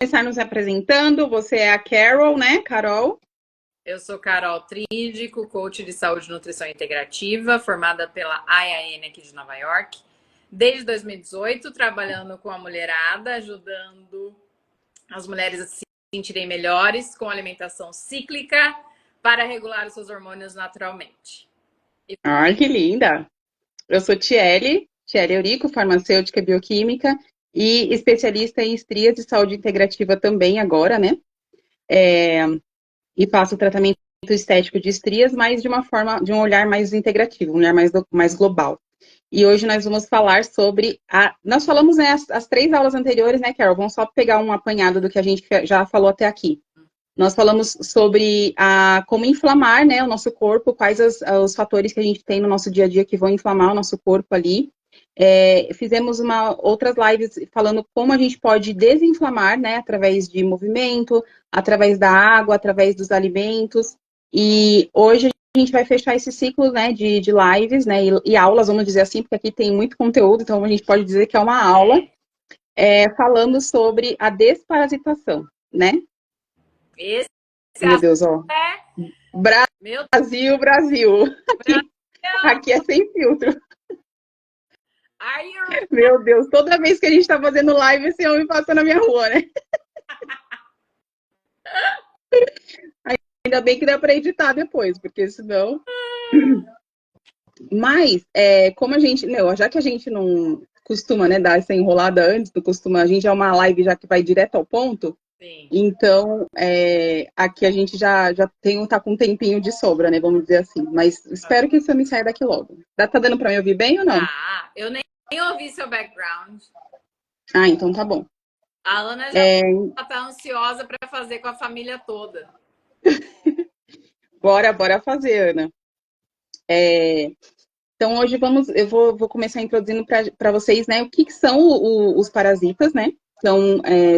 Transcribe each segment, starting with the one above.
começar nos apresentando. Você é a Carol, né, Carol? Eu sou Carol Trídico, coach de saúde e nutrição integrativa, formada pela IAN aqui de Nova York. Desde 2018, trabalhando com a mulherada, ajudando as mulheres a se sentirem melhores com alimentação cíclica para regular os seus hormônios naturalmente. Ai, que linda! Eu sou Tiele Eurico, farmacêutica bioquímica e especialista em estrias de saúde integrativa também agora, né? E faço tratamento estético de estrias, mas de uma forma, de um olhar mais integrativo, um olhar mais global. E hoje nós vamos falar sobre Nós falamos, né, as 3 aulas anteriores, né, Carol? Vamos só pegar um apanhado do que a gente já falou até aqui. Nós falamos sobre como inflamar, né, o nosso corpo, quais os fatores que a gente tem no nosso dia a dia que vão inflamar o nosso corpo ali. Fizemos outras lives falando como a gente pode desinflamar, né, através de movimento, através da água, através dos alimentos. E hoje a gente vai fechar esse ciclo, né, de lives, né, e aulas, vamos dizer assim, porque aqui tem muito conteúdo, então a gente pode dizer que é uma aula, falando sobre a desparasitação, né? Esse Meu Deus, ó. é meu Brasil, Brasil. Brasil. Aqui é sem filtro. Are you... Meu Deus, toda vez que a gente tá fazendo live, esse homem passa na minha rua, né? Ainda bem que dá para editar depois, porque senão. Mas, como a gente, já que a gente não costuma, né, dar essa enrolada antes do costume, a gente é uma live já que vai direto ao ponto. Sim. Então, aqui a gente já tá com um tempinho de sobra, né, vamos dizer assim. Mas espero que isso me saia daqui logo. Tá dando para me ouvir bem ou não? Eu nem ouvi seu background. Ah, então tá bom. A Ana já tá ansiosa para fazer com a família toda. Bora fazer, Ana. Então, hoje eu vou começar introduzindo para vocês, né, o que são os parasitas, né?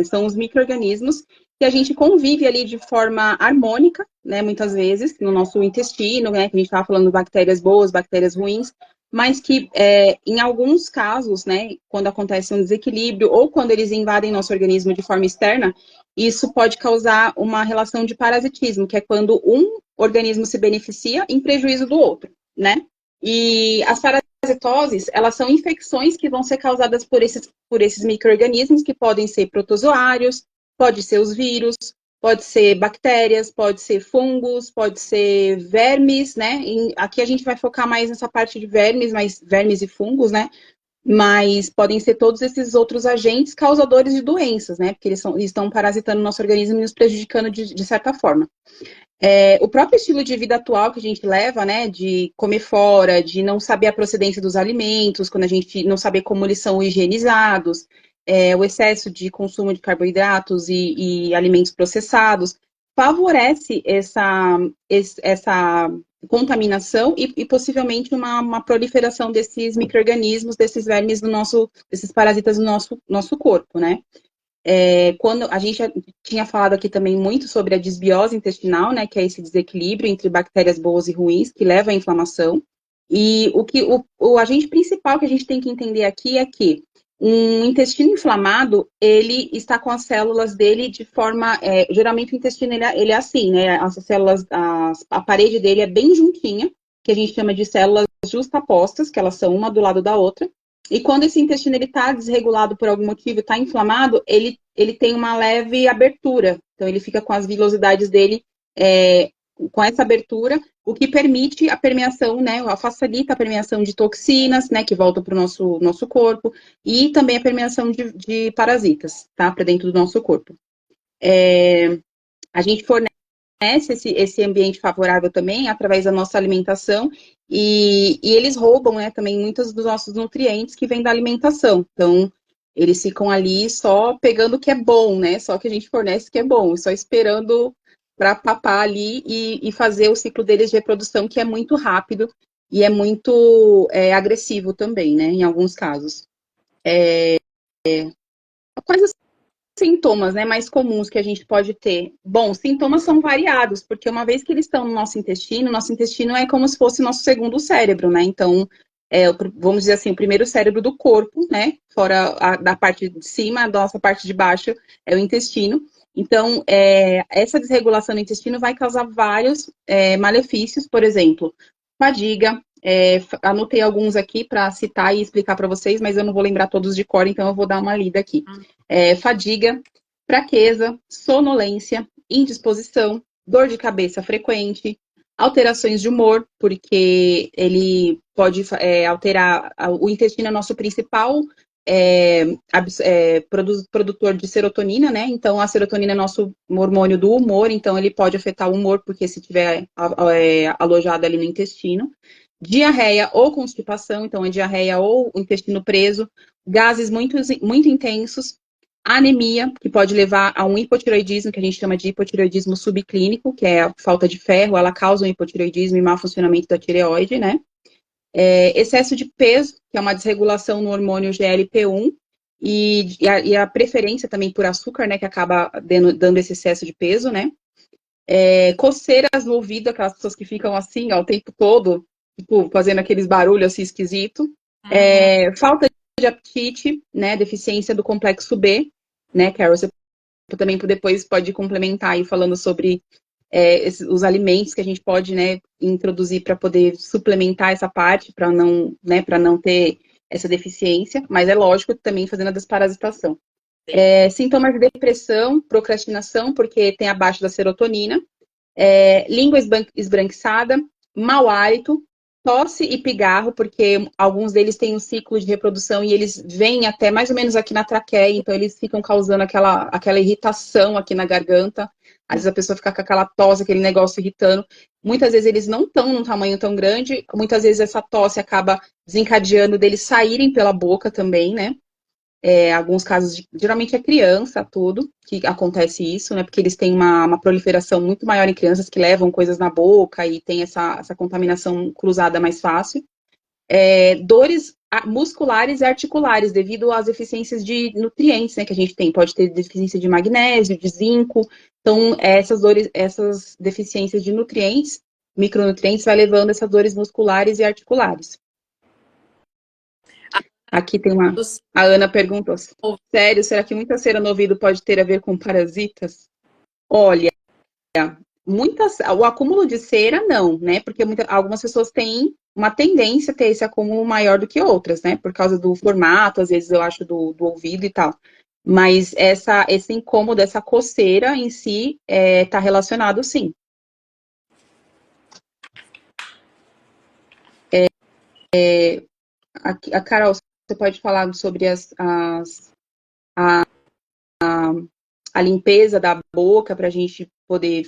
São os micro-organismos que a gente convive ali de forma harmônica, né, muitas vezes, no nosso intestino, né, que a gente estava falando de bactérias boas, bactérias ruins, mas que em alguns casos, né, quando acontece um desequilíbrio ou quando eles invadem nosso organismo de forma externa, isso pode causar uma relação de parasitismo, que é quando um organismo se beneficia em prejuízo do outro, né? E as parasitoses, elas são infecções que vão ser causadas por esses micro-organismos, que podem ser protozoários, pode ser os vírus, pode ser bactérias, pode ser fungos, pode ser vermes, né? Aqui a gente vai focar mais nessa parte de vermes, mais vermes e fungos, né? Mas podem ser todos esses outros agentes causadores de doenças, né? Porque eles estão parasitando o nosso organismo e nos prejudicando de certa forma. O próprio estilo de vida atual que a gente leva, né, de comer fora, de não saber a procedência dos alimentos, quando a gente não saber como eles são higienizados, o excesso de consumo de carboidratos e alimentos processados, favorece essa contaminação e possivelmente uma proliferação desses micro-organismos, desses vermes desses parasitas no nosso corpo, né? Quando a gente tinha falado aqui também muito sobre a desbiose intestinal, né, que é esse desequilíbrio entre bactérias boas e ruins que leva à inflamação. E o agente principal que a gente tem que entender aqui é que um intestino inflamado, ele está com as células dele de forma, geralmente o intestino ele é assim, né, as células, a parede dele é bem juntinha, que a gente chama de células justapostas, que elas são uma do lado da outra. E quando esse intestino está desregulado por algum motivo, está inflamado, ele tem uma leve abertura. Então, ele fica com as vilosidades dele com essa abertura, o que permite a permeação, né? Facilita a permeação de toxinas, né? Que voltam para o nosso corpo, e também a permeação de parasitas, tá? Para dentro do nosso corpo. A gente fornece esse ambiente favorável também através da nossa alimentação e eles roubam, né, também muitos dos nossos nutrientes que vêm da alimentação. Então, eles ficam ali só pegando o que é bom, né? Só que a gente fornece o que é bom, só esperando para papar ali e fazer o ciclo deles de reprodução, que é muito rápido e é muito agressivo também, né? Em alguns casos. Quais os sintomas, né, mais comuns que a gente pode ter? Bom, sintomas são variados, porque uma vez que eles estão no nosso intestino é como se fosse o nosso segundo cérebro, né? Então, vamos dizer assim, o primeiro cérebro do corpo, né? Fora da parte de cima, a nossa parte de baixo é o intestino. Então, essa desregulação do intestino vai causar vários malefícios, por exemplo, fadiga. Anotei alguns aqui para citar e explicar para vocês, mas eu não vou lembrar todos de cor, então eu vou dar uma lida aqui. Fadiga, fraqueza, sonolência, indisposição, dor de cabeça frequente, alterações de humor, porque ele pode alterar. O intestino é nosso principal produtor de serotonina, né? Então, a serotonina é nosso hormônio do humor, então ele pode afetar o humor, porque se estiver alojado ali no intestino. Diarreia ou constipação, então é diarreia ou o intestino preso. Gases muito, muito intensos. Anemia, que pode levar a um hipotireoidismo, que a gente chama de hipotireoidismo subclínico, que é a falta de ferro, ela causa um hipotireoidismo e mau funcionamento da tireoide, né? Excesso de peso, que é uma desregulação no hormônio GLP-1, e a preferência também por açúcar, né, que acaba dando esse excesso de peso, né? Coceiras no ouvido, aquelas pessoas que ficam assim, ó, o tempo todo, tipo, fazendo aqueles barulhos assim esquisito. Falta de apetite, né, deficiência do complexo B, né, Carol, você também depois pode complementar aí falando sobre os alimentos que a gente pode, né, introduzir para poder suplementar essa parte, para não, né, para não ter essa deficiência, mas é lógico também fazendo a desparasitação. Sintomas de depressão, procrastinação, porque tem abaixo da serotonina, língua esbranquiçada, mau hálito, tosse e pigarro, porque alguns deles têm um ciclo de reprodução e eles vêm até mais ou menos aqui na traqueia, então eles ficam causando aquela irritação aqui na garganta. Às vezes a pessoa fica com aquela tosse, aquele negócio irritando. Muitas vezes eles não estão num tamanho tão grande, muitas vezes essa tosse acaba desencadeando deles saírem pela boca também, né? Alguns casos, geralmente é criança, tudo, que acontece isso, né? Porque eles têm uma proliferação muito maior em crianças que levam coisas na boca e tem essa contaminação cruzada mais fácil. Dores musculares e articulares, devido às deficiências de nutrientes, né, que a gente tem. Pode ter deficiência de magnésio, de zinco. Então, essas deficiências de nutrientes, micronutrientes, vai levando essas dores musculares e articulares. Aqui tem A Ana perguntou: sério, será que muita cera no ouvido pode ter a ver com parasitas? Olha, o acúmulo de cera não, né? Porque algumas pessoas têm uma tendência a ter esse acúmulo maior do que outras, né? Por causa do formato, às vezes eu acho, do ouvido e tal. Mas esse incômodo, essa coceira em si, está relacionado sim. A Carol, você pode falar sobre a limpeza da boca para a gente poder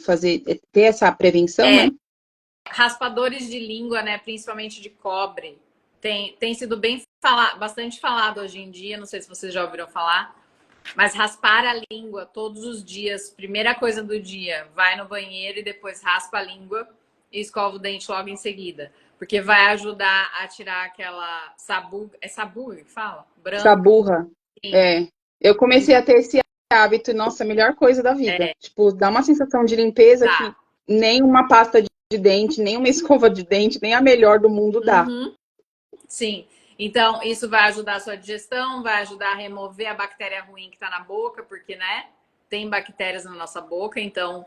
ter essa prevenção, né? Raspadores de língua, né, principalmente de cobre, tem sido bastante falado hoje em dia, não sei se vocês já ouviram falar, mas raspar a língua todos os dias, primeira coisa do dia, vai no banheiro e depois raspa a língua e escova o dente logo em seguida. Porque vai ajudar a tirar aquela sabuga. É sabuga que fala? Branca. Saburra. Eu comecei a ter esse hábito, nossa, a melhor coisa da vida. Tipo, dá uma sensação de limpeza que nem uma pasta de dente, nem uma escova de dente, nem a melhor do mundo dá. Sim. Então, isso vai ajudar a sua digestão, vai ajudar a remover a bactéria ruim que está na boca, porque, né, tem bactérias na nossa boca. Então,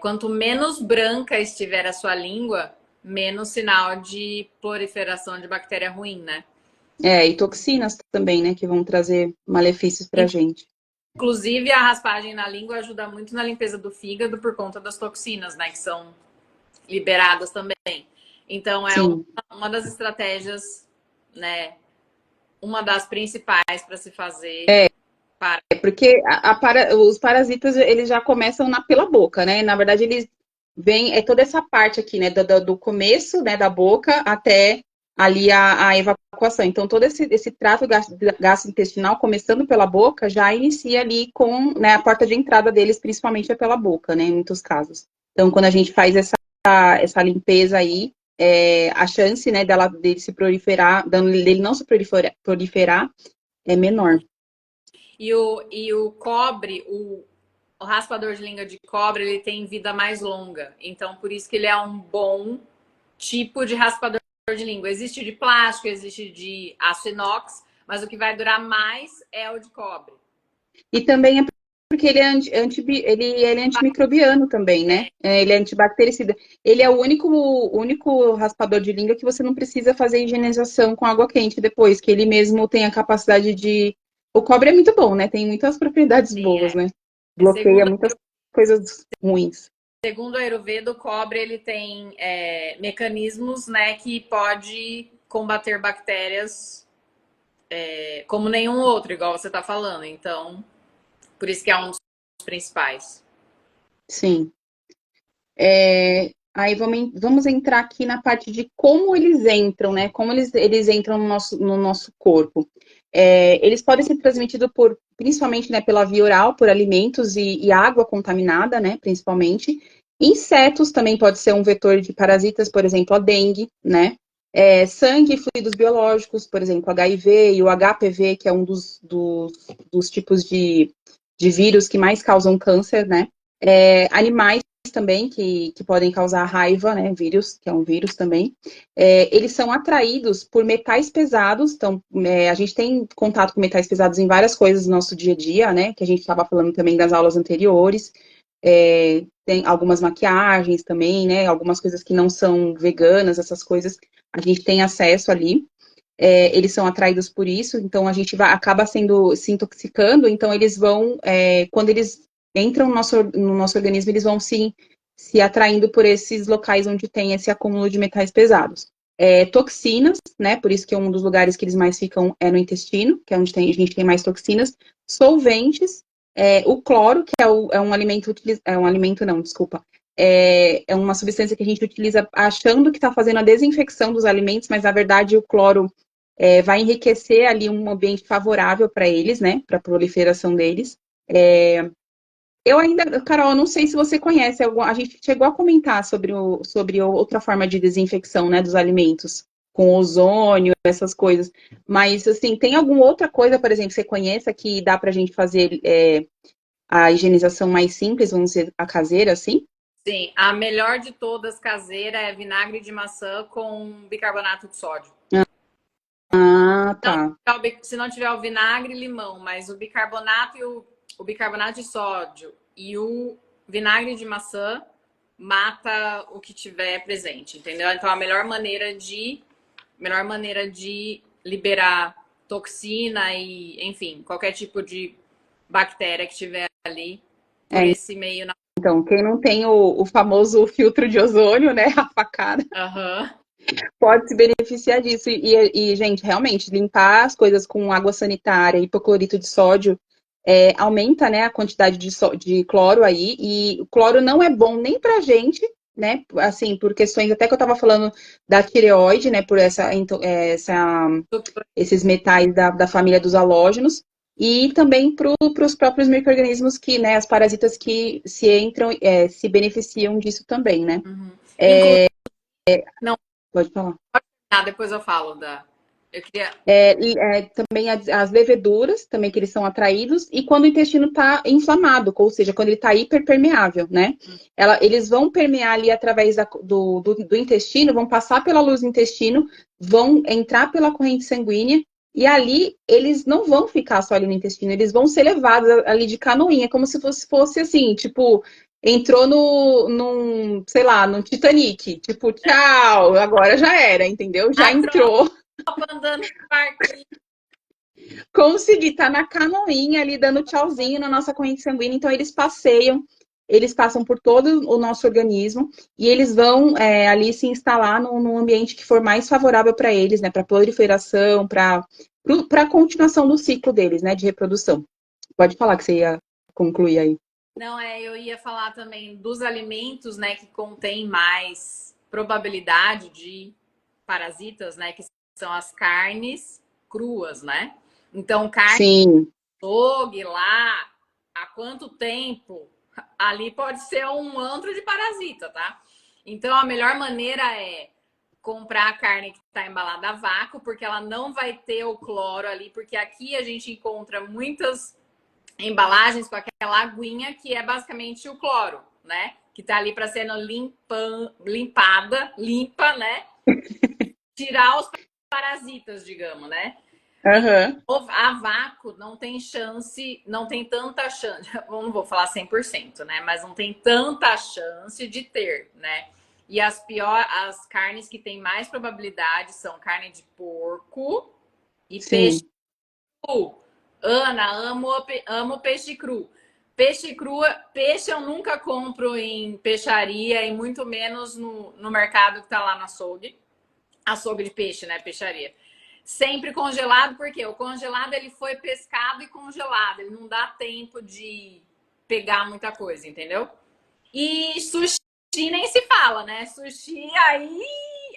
quanto menos branca estiver a sua língua, menos sinal de proliferação de bactéria ruim, né? E toxinas também, né, que vão trazer malefícios pra gente. Inclusive, a raspagem na língua ajuda muito na limpeza do fígado por conta das toxinas, né, que são liberadas também. Então, uma das estratégias, né, uma das principais para se fazer. Porque os parasitas, eles já começam pela boca, né? Na verdade, eles vêm, toda essa parte aqui, né, do começo, né, da boca até ali a evacuação. Então, todo esse trato gastrointestinal, começando pela boca, já inicia ali com, né, a porta de entrada deles, principalmente é pela boca, né, em muitos casos. Então, quando a gente faz essa limpeza aí, a chance, né, dele se proliferar, dele não se proliferar é menor. E o cobre, o raspador de língua de cobre, ele tem vida mais longa. Então, por isso que ele é um bom tipo de raspador de língua. Existe de plástico, existe de aço inox, mas o que vai durar mais é o de cobre. E também é porque ele é, ele é antimicrobiano também, né? Ele é antibactericida. Ele é o único raspador de língua que você não precisa fazer higienização com água quente depois, que ele mesmo tem a capacidade de... O cobre é muito bom, né? Tem muitas propriedades Sim, boas, né? Bloqueia muitas coisas ruins. Segundo o Ayurveda, o cobre ele tem mecanismos, né, que pode combater bactérias como nenhum outro, igual você está falando. Então, por isso que é um dos principais. Sim. Aí vamos entrar aqui na parte de como eles entram, né? Como eles entram no nosso corpo. Eles podem ser transmitidos principalmente, né, pela via oral, por alimentos e água contaminada, né? Principalmente. Insetos também pode ser um vetor de parasitas, por exemplo, a dengue, né? Sangue e fluidos biológicos, por exemplo, HIV e o HPV, que é um dos tipos de vírus que mais causam câncer, né? Animais também que podem causar raiva, né? Vírus, que é um vírus também. Eles são atraídos por metais pesados, então a gente tem contato com metais pesados em várias coisas do nosso dia a dia, né? Que a gente estava falando também das aulas anteriores. Tem algumas maquiagens também, né? Algumas coisas que não são veganas, essas coisas a gente tem acesso ali. Eles são atraídos por isso, então a gente acaba se intoxicando, então eles vão, quando eles entram no nosso organismo, eles vão se atraindo por esses locais onde tem esse acúmulo de metais pesados. Toxinas, né? Por isso que um dos lugares que eles mais ficam é no intestino, que é onde a gente tem mais toxinas. Solventes, o cloro, que é um alimento, é um alimento não, desculpa. É uma substância que a gente utiliza achando que está fazendo a desinfecção dos alimentos, mas na verdade o cloro vai enriquecer ali um ambiente favorável para eles, né? Para a proliferação deles. Eu ainda, Carol, não sei se você conhece, a gente chegou a comentar sobre outra forma de desinfecção, né, dos alimentos, com ozônio, essas coisas. Mas, assim, tem alguma outra coisa, por exemplo, que você conheça que dá para a gente fazer a higienização mais simples, vamos dizer, a caseira, assim? Sim, a melhor de todas caseira é vinagre de maçã com bicarbonato de sódio. Ah, tá. Se não tiver o vinagre, limão, mas o bicarbonato o bicarbonato de sódio e o vinagre de maçã mata o que tiver presente, entendeu? Então a melhor maneira de liberar toxina e, enfim, qualquer tipo de bactéria que tiver ali por esse meio. Então, quem não tem o famoso filtro de ozônio, né, a facada, pode se beneficiar disso. Gente, realmente, limpar as coisas com água sanitária, hipoclorito de sódio, aumenta, né, a quantidade de cloro aí. E o cloro não é bom nem pra gente, né, assim, por questões, até que eu estava falando da tireoide, né, por esses metais da família dos halógenos. E também para os próprios micro-organismos que, né, as parasitas que se entram, se beneficiam disso também, né? Não, Pode falar. depois eu falo da. Eu queria. Também as leveduras, também que eles são atraídos, e quando o intestino está inflamado, ou seja, quando ele está hiperpermeável, né? Eles vão permear ali através do intestino, vão passar pela luz do intestino, vão entrar pela corrente sanguínea, e ali eles não vão ficar só ali no intestino, eles vão ser levados ali de canoinha, como se fosse assim, tipo, entrou sei lá, no Titanic, tipo, tchau, agora já era, entendeu? Já entrou. Andando no parque. Consegui, tá na canoinha ali dando tchauzinho na nossa corrente sanguínea, então eles passam por todo o nosso organismo e eles vão ali se instalar num ambiente que for mais favorável para eles, né, para proliferação, para a continuação do ciclo deles, né, de reprodução. Pode falar que você ia concluir aí. Não, eu ia falar também dos alimentos, né, que contém mais probabilidade de parasitas, né, que são as carnes cruas, né? Então, carne Sim. açougue lá, há quanto tempo? Ali pode ser um antro de parasita, tá? Então, a melhor maneira é comprar a carne que está embalada a vácuo, porque ela não vai ter o cloro ali, porque aqui a gente encontra muitas embalagens com aquela aguinha que é basicamente o cloro, né? Que tá ali para ser limpa, né? tirar os parasitas, digamos, né? Aham. A vácuo não tem chance, não tem tanta chance, eu não vou falar 100%, né? Mas não tem tanta chance de ter, né? E as carnes que têm mais probabilidade são carne de porco e peixe Sim. cru. Ana, amo peixe cru. Peixe cru, peixe eu nunca compro em peixaria e muito menos no mercado que tá lá no açougue. Açougue de peixe, né? Peixaria. Sempre congelado, porque o congelado ele foi pescado e congelado. Ele não dá tempo de pegar muita coisa, entendeu? E sushi nem se fala, né? Sushi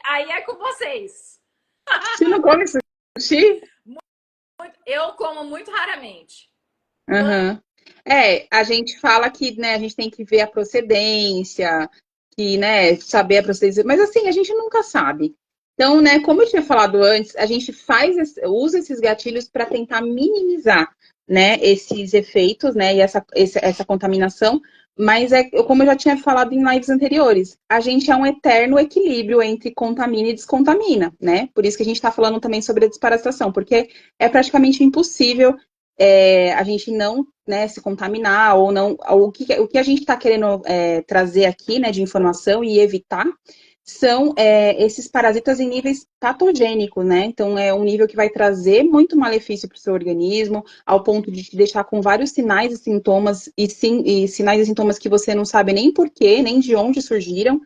aí é com vocês. Você não come sushi? Eu como muito raramente. Aham. É, a gente fala que, né, a gente tem que ver a procedência, que, né, saber a procedência, mas assim, a gente nunca sabe. Então, né, como eu tinha falado antes, a gente usa esses gatilhos para tentar minimizar, né, esses efeitos, né, e essa contaminação, mas como eu já tinha falado em lives anteriores, a gente é um eterno equilíbrio entre contamina e descontamina, né? Por isso que a gente está falando também sobre a desparasitação, porque é praticamente impossível a gente não, né, se contaminar ou não. O que a gente está querendo trazer aqui, né, de informação e evitar são esses parasitas em níveis patogênicos, né? Então é um nível que vai trazer muito malefício para o seu organismo, ao ponto de te deixar com vários sinais e sintomas, e sinais e sintomas que você não sabe nem porquê, nem de onde surgiram.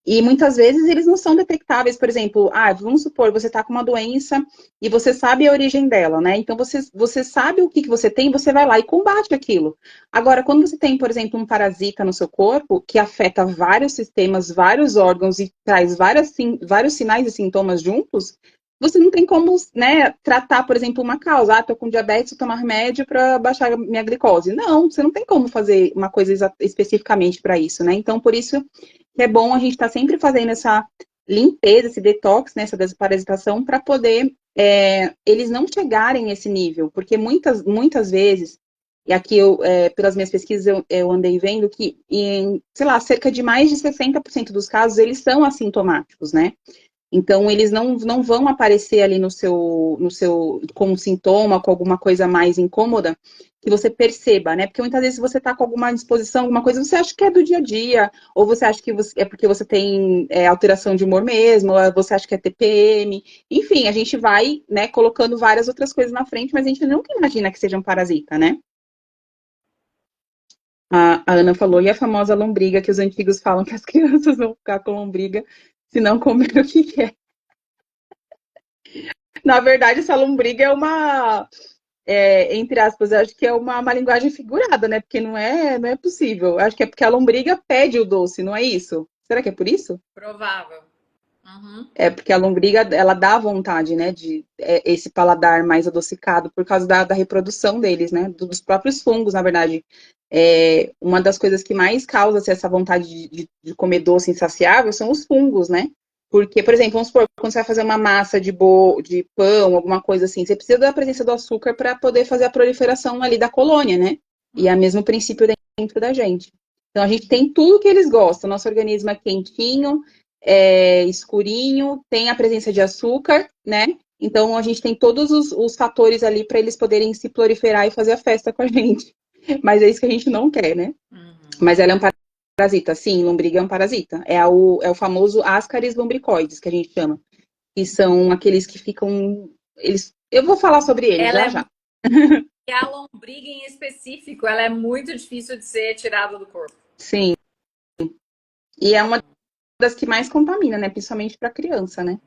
E muitas vezes eles não são detectáveis, por exemplo, vamos supor, você está com uma doença e você sabe a origem dela, né? Então você sabe o que você tem, você vai lá e combate aquilo. Agora, quando você tem, por exemplo, um parasita no seu corpo que afeta vários sistemas, vários órgãos e traz vários sinais e sintomas juntos, você não tem como, né, tratar, por exemplo, uma causa. Tô com diabetes, vou tomar remédio para baixar a minha glicose. Não, você não tem como fazer uma coisa especificamente para isso, né? Então, por isso que é bom a gente estar sempre fazendo essa limpeza, esse detox, né, essa desparasitação, para poder eles não chegarem nesse nível, porque muitas vezes, e aqui pelas minhas pesquisas eu andei vendo que em, sei lá, cerca de mais de 60% dos casos, eles são assintomáticos, né? Então, eles não vão aparecer ali no seu com um sintoma, com alguma coisa mais incômoda, que você perceba, né? Porque muitas vezes você está com alguma disposição, alguma coisa, você acha que é do dia a dia, ou você acha que é porque você tem alteração de humor mesmo, ou você acha que é TPM. Enfim, a gente vai, né, colocando várias outras coisas na frente, mas a gente nunca imagina que seja um parasita, né? A Ana falou, e a famosa lombriga, que os antigos falam que as crianças vão ficar com lombriga se não comer o que quer. Na verdade, essa lombriga é uma, entre aspas, eu acho que é uma linguagem figurada, né? Porque não é possível. Eu acho que é porque a lombriga pede o doce, não é isso? Será que é por isso? Provável. Uhum. É porque a lombriga, ela dá vontade, né? De esse paladar mais adocicado por causa da reprodução deles, né? Dos próprios fungos, na verdade. Uma das coisas que mais causa essa vontade de comer doce insaciável são os fungos, né? Porque, por exemplo, vamos supor, quando você vai fazer uma massa de pão, alguma coisa assim, você precisa da presença do açúcar para poder fazer a proliferação ali da colônia, né? E é o mesmo princípio dentro da gente. Então, a gente tem tudo que eles gostam. Nosso organismo é quentinho, escurinho, tem a presença de açúcar, né? Então, a gente tem todos os fatores ali para eles poderem se proliferar e fazer a festa com a gente. Mas é isso que a gente não quer, né? Uhum. Mas ela é um parasita, sim, lombriga é um parasita. É o famoso Ascaris lumbricoides, que a gente chama. Que são aqueles que ficam. Eu vou falar sobre eles Ela já é já. E a lombriga em específico, ela é muito difícil de ser tirada do corpo. Sim. E é uma das que mais contamina, né? Principalmente para criança, né?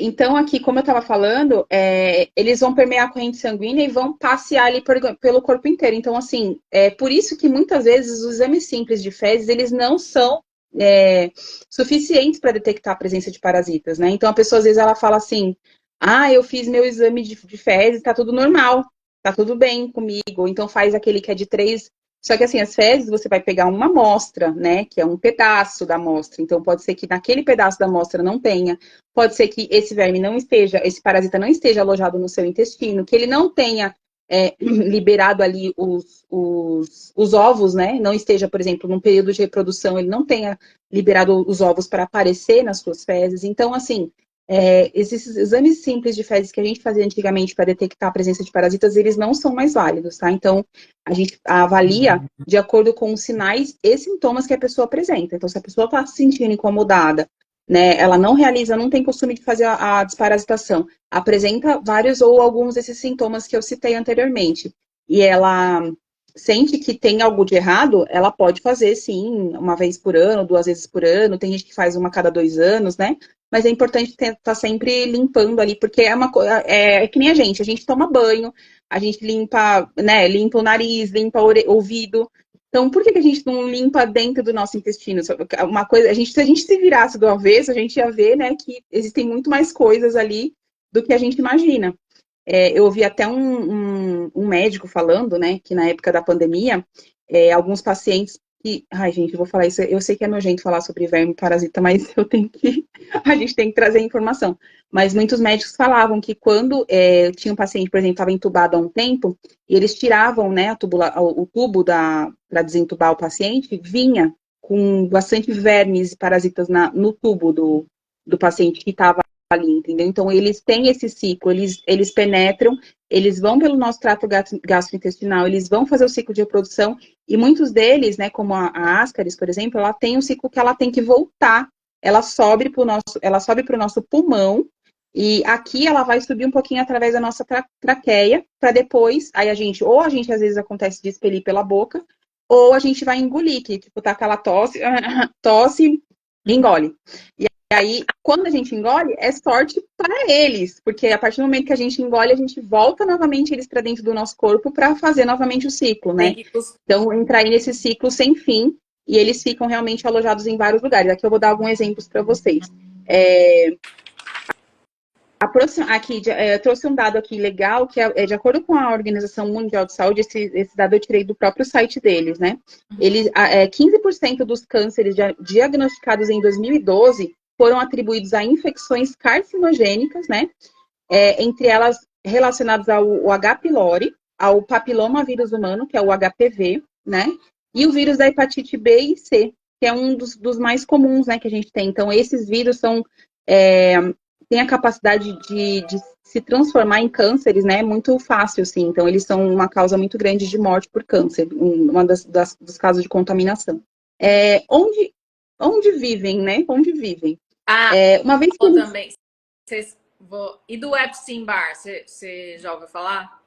Então, aqui, como eu estava falando, eles vão permear a corrente sanguínea e vão passear ali pelo corpo inteiro. Então, assim, é por isso que muitas vezes os exames simples de fezes, eles não são suficientes para detectar a presença de parasitas, né? Então, a pessoa, às vezes, ela fala assim, eu fiz meu exame de fezes, tá tudo normal, tá tudo bem comigo. Então, faz aquele que é de 3. Só que, assim, as fezes, você vai pegar uma amostra, né? Que é um pedaço da amostra. Então, pode ser que naquele pedaço da amostra não tenha. Pode ser que esse verme não esteja, esse parasita não esteja alojado no seu intestino, que ele não tenha liberado ali os ovos, né? Não esteja, por exemplo, num período de reprodução, ele não tenha liberado os ovos para aparecer nas suas fezes. Então, assim, esses exames simples de fezes que a gente fazia antigamente para detectar a presença de parasitas, eles não são mais válidos, tá? Então, a gente avalia de acordo com os sinais e sintomas que a pessoa apresenta. Então, se a pessoa está se sentindo incomodada, né, ela não realiza, não tem costume de fazer a desparasitação, apresenta vários ou alguns desses sintomas que eu citei anteriormente, e ela sente que tem algo de errado, ela pode fazer, sim, uma vez por ano, 2 vezes por ano, tem gente que faz uma a cada 2 anos, né? Mas é importante estar sempre limpando ali, porque é uma coisa, que nem a gente toma banho, a gente limpa, né, limpa o nariz, limpa o ouvido. Então, por que a gente não limpa dentro do nosso intestino? Uma coisa, se a gente se virasse do avesso, a gente ia ver, né, que existem muito mais coisas ali do que a gente imagina. Eu ouvi até um médico falando, né, que na época da pandemia, alguns pacientes que, ai, gente, eu vou falar isso, eu sei que é nojento falar sobre verme parasita, mas a gente tem que trazer informação. Mas muitos médicos falavam que quando tinha um paciente, por exemplo, estava entubado há um tempo, e eles tiravam, né, o tubo para desentubar o paciente, vinha com bastante vermes e parasitas no tubo do paciente que estava ali, entendeu? Então, eles têm esse ciclo, eles penetram, eles vão pelo nosso trato gastrointestinal, eles vão fazer o ciclo de reprodução, e muitos deles, né, como a Ascaris, por exemplo, ela tem um ciclo que ela tem que voltar, ela sobe para o nosso pulmão, e aqui ela vai subir um pouquinho através da nossa traqueia, para depois, aí ou a gente às vezes acontece de expelir pela boca, ou a gente vai engolir, que tipo, tá aquela tosse, tosse, engole. E aí, quando a gente engole, é sorte para eles, porque a partir do momento que a gente engole, a gente volta novamente eles para dentro do nosso corpo para fazer novamente o ciclo, né? Então, entrar aí nesse ciclo sem fim, e eles ficam realmente alojados em vários lugares. Aqui eu vou dar alguns exemplos para vocês. Aqui, eu trouxe um dado aqui legal, que de acordo com a Organização Mundial de Saúde, esse dado eu tirei do próprio site deles, né? 15% dos cânceres diagnosticados em 2012 foram atribuídos a infecções carcinogênicas, né? Entre elas relacionadas ao H. pylori, ao papiloma vírus humano, que é o HPV, né? E o vírus da hepatite B e C, que é um dos mais comuns, né, que a gente tem. Então, esses vírus têm a capacidade de se transformar em cânceres, né? Muito fácil, sim. Então, eles são uma causa muito grande de morte por câncer, uma dos casos de contaminação. Onde vivem, né? Onde vivem. Uma vez que eles... também. E do Epstein-Barr, você já ouviu falar?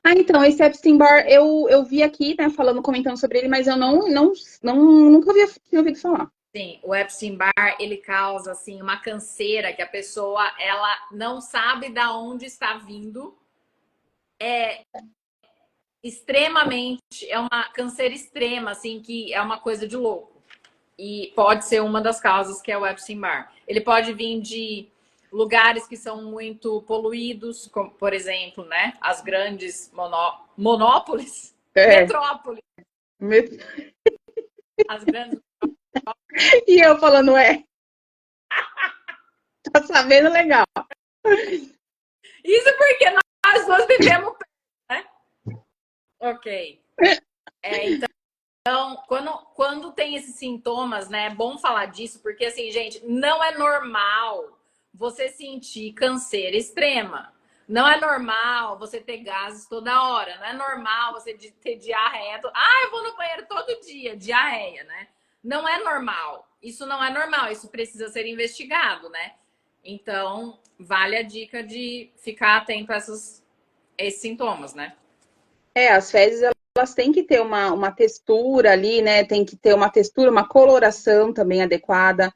Então, esse Epstein-Barr, eu vi aqui, né, comentando sobre ele, mas eu nunca tinha ouvido falar. Sim, o Epstein-Barr, ele causa, assim, uma canseira que a pessoa, ela não sabe da onde está vindo. É uma canseira extrema, assim, que é uma coisa de louco. E pode ser uma das causas que é o Epstein-Barr. Ele pode vir de lugares que são muito poluídos, como, por exemplo, né, as grandes monópolis, metrópoles. As grandes... E eu falando, tá sabendo legal. Isso porque nós duas vivemos, né? Ok. Então, quando tem esses sintomas, né, é bom falar disso, porque assim, gente, não é normal você sentir canseira extrema. Não é normal você ter gases toda hora. Não é normal você ter diarreia. Eu vou no banheiro todo dia, diarreia, né? Não é normal. Isso não é normal. Isso precisa ser investigado, né? Então, vale a dica de ficar atento a esses sintomas, né? As fezes, elas têm que ter uma textura ali, né? Tem que ter uma textura, uma coloração também adequada.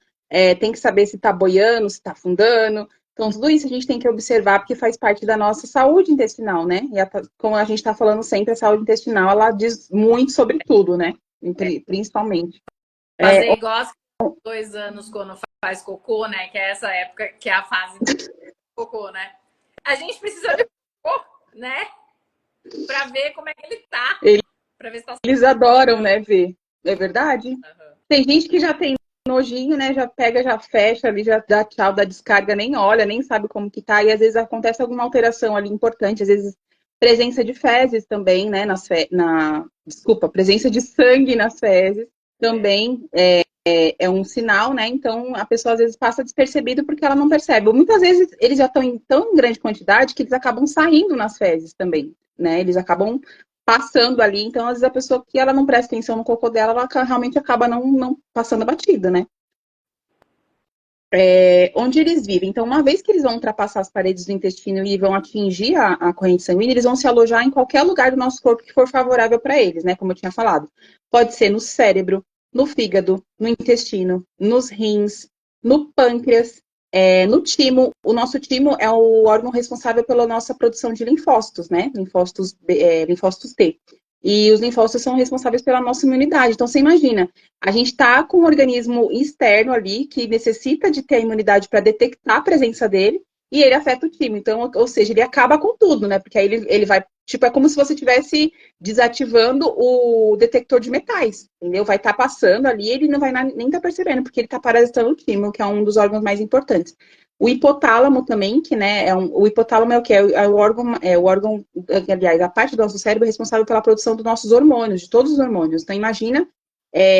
Tem que saber se tá boiando, se tá afundando. Então, tudo isso a gente tem que observar, porque faz parte da nossa saúde intestinal, né? E como a gente tá falando sempre, a saúde intestinal, ela diz muito sobre tudo, né? Principalmente. Fazer igual as 2 anos quando faz cocô, né? Que é essa época que é a fase do cocô, né? A gente precisa ver cocô, né? Pra ver como é que ele tá. Pra ver se tá... Eles adoram, né, ver. É verdade? Uhum. Tem gente que já tem nojinho, né? Já pega, já fecha ali, já dá tchau, dá descarga, nem olha, nem sabe como que tá. E às vezes acontece alguma alteração ali importante. Às vezes Presença de fezes também, né? Desculpa, presença de sangue nas fezes também é um sinal, né? Então a pessoa às vezes passa despercebido porque ela não percebe. Ou muitas vezes eles já estão em tão grande quantidade que eles acabam saindo nas fezes também, né? Eles acabam passando ali. Então, às vezes a pessoa que ela não presta atenção no cocô dela, ela realmente acaba não passando batida, né? Onde eles vivem. Então, uma vez que eles vão ultrapassar as paredes do intestino e vão atingir a corrente sanguínea, eles vão se alojar em qualquer lugar do nosso corpo que for favorável para eles, né? Como eu tinha falado. Pode ser no cérebro, no fígado, no intestino, nos rins, no pâncreas, no timo. O nosso timo é o órgão responsável pela nossa produção de linfócitos, né? Linfócitos T. E os linfócitos são responsáveis pela nossa imunidade. Então, você imagina, a gente está com um organismo externo ali que necessita de ter a imunidade para detectar a presença dele e ele afeta o time. Então, ou seja, ele acaba com tudo, né? Porque aí ele vai, tipo, é como se você estivesse desativando o detector de metais, entendeu? Vai estar passando ali, ele não vai nem estar percebendo, porque ele está parasitando o timo, que é um dos órgãos mais importantes. O hipotálamo também, que né, o hipotálamo é o que? Aliás, a parte do nosso cérebro é responsável pela produção dos nossos hormônios, de todos os hormônios. Então, imagina,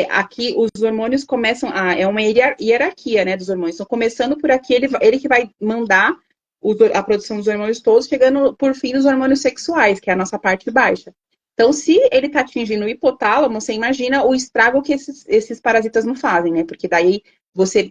aqui os hormônios começam, é uma hierarquia, né, dos hormônios. Então, começando por aqui, ele que vai mandar a produção dos hormônios todos, chegando por fim nos hormônios sexuais, que é a nossa parte baixa. Então, se ele está atingindo o hipotálamo, você imagina o estrago que esses parasitas não fazem, né? Porque daí você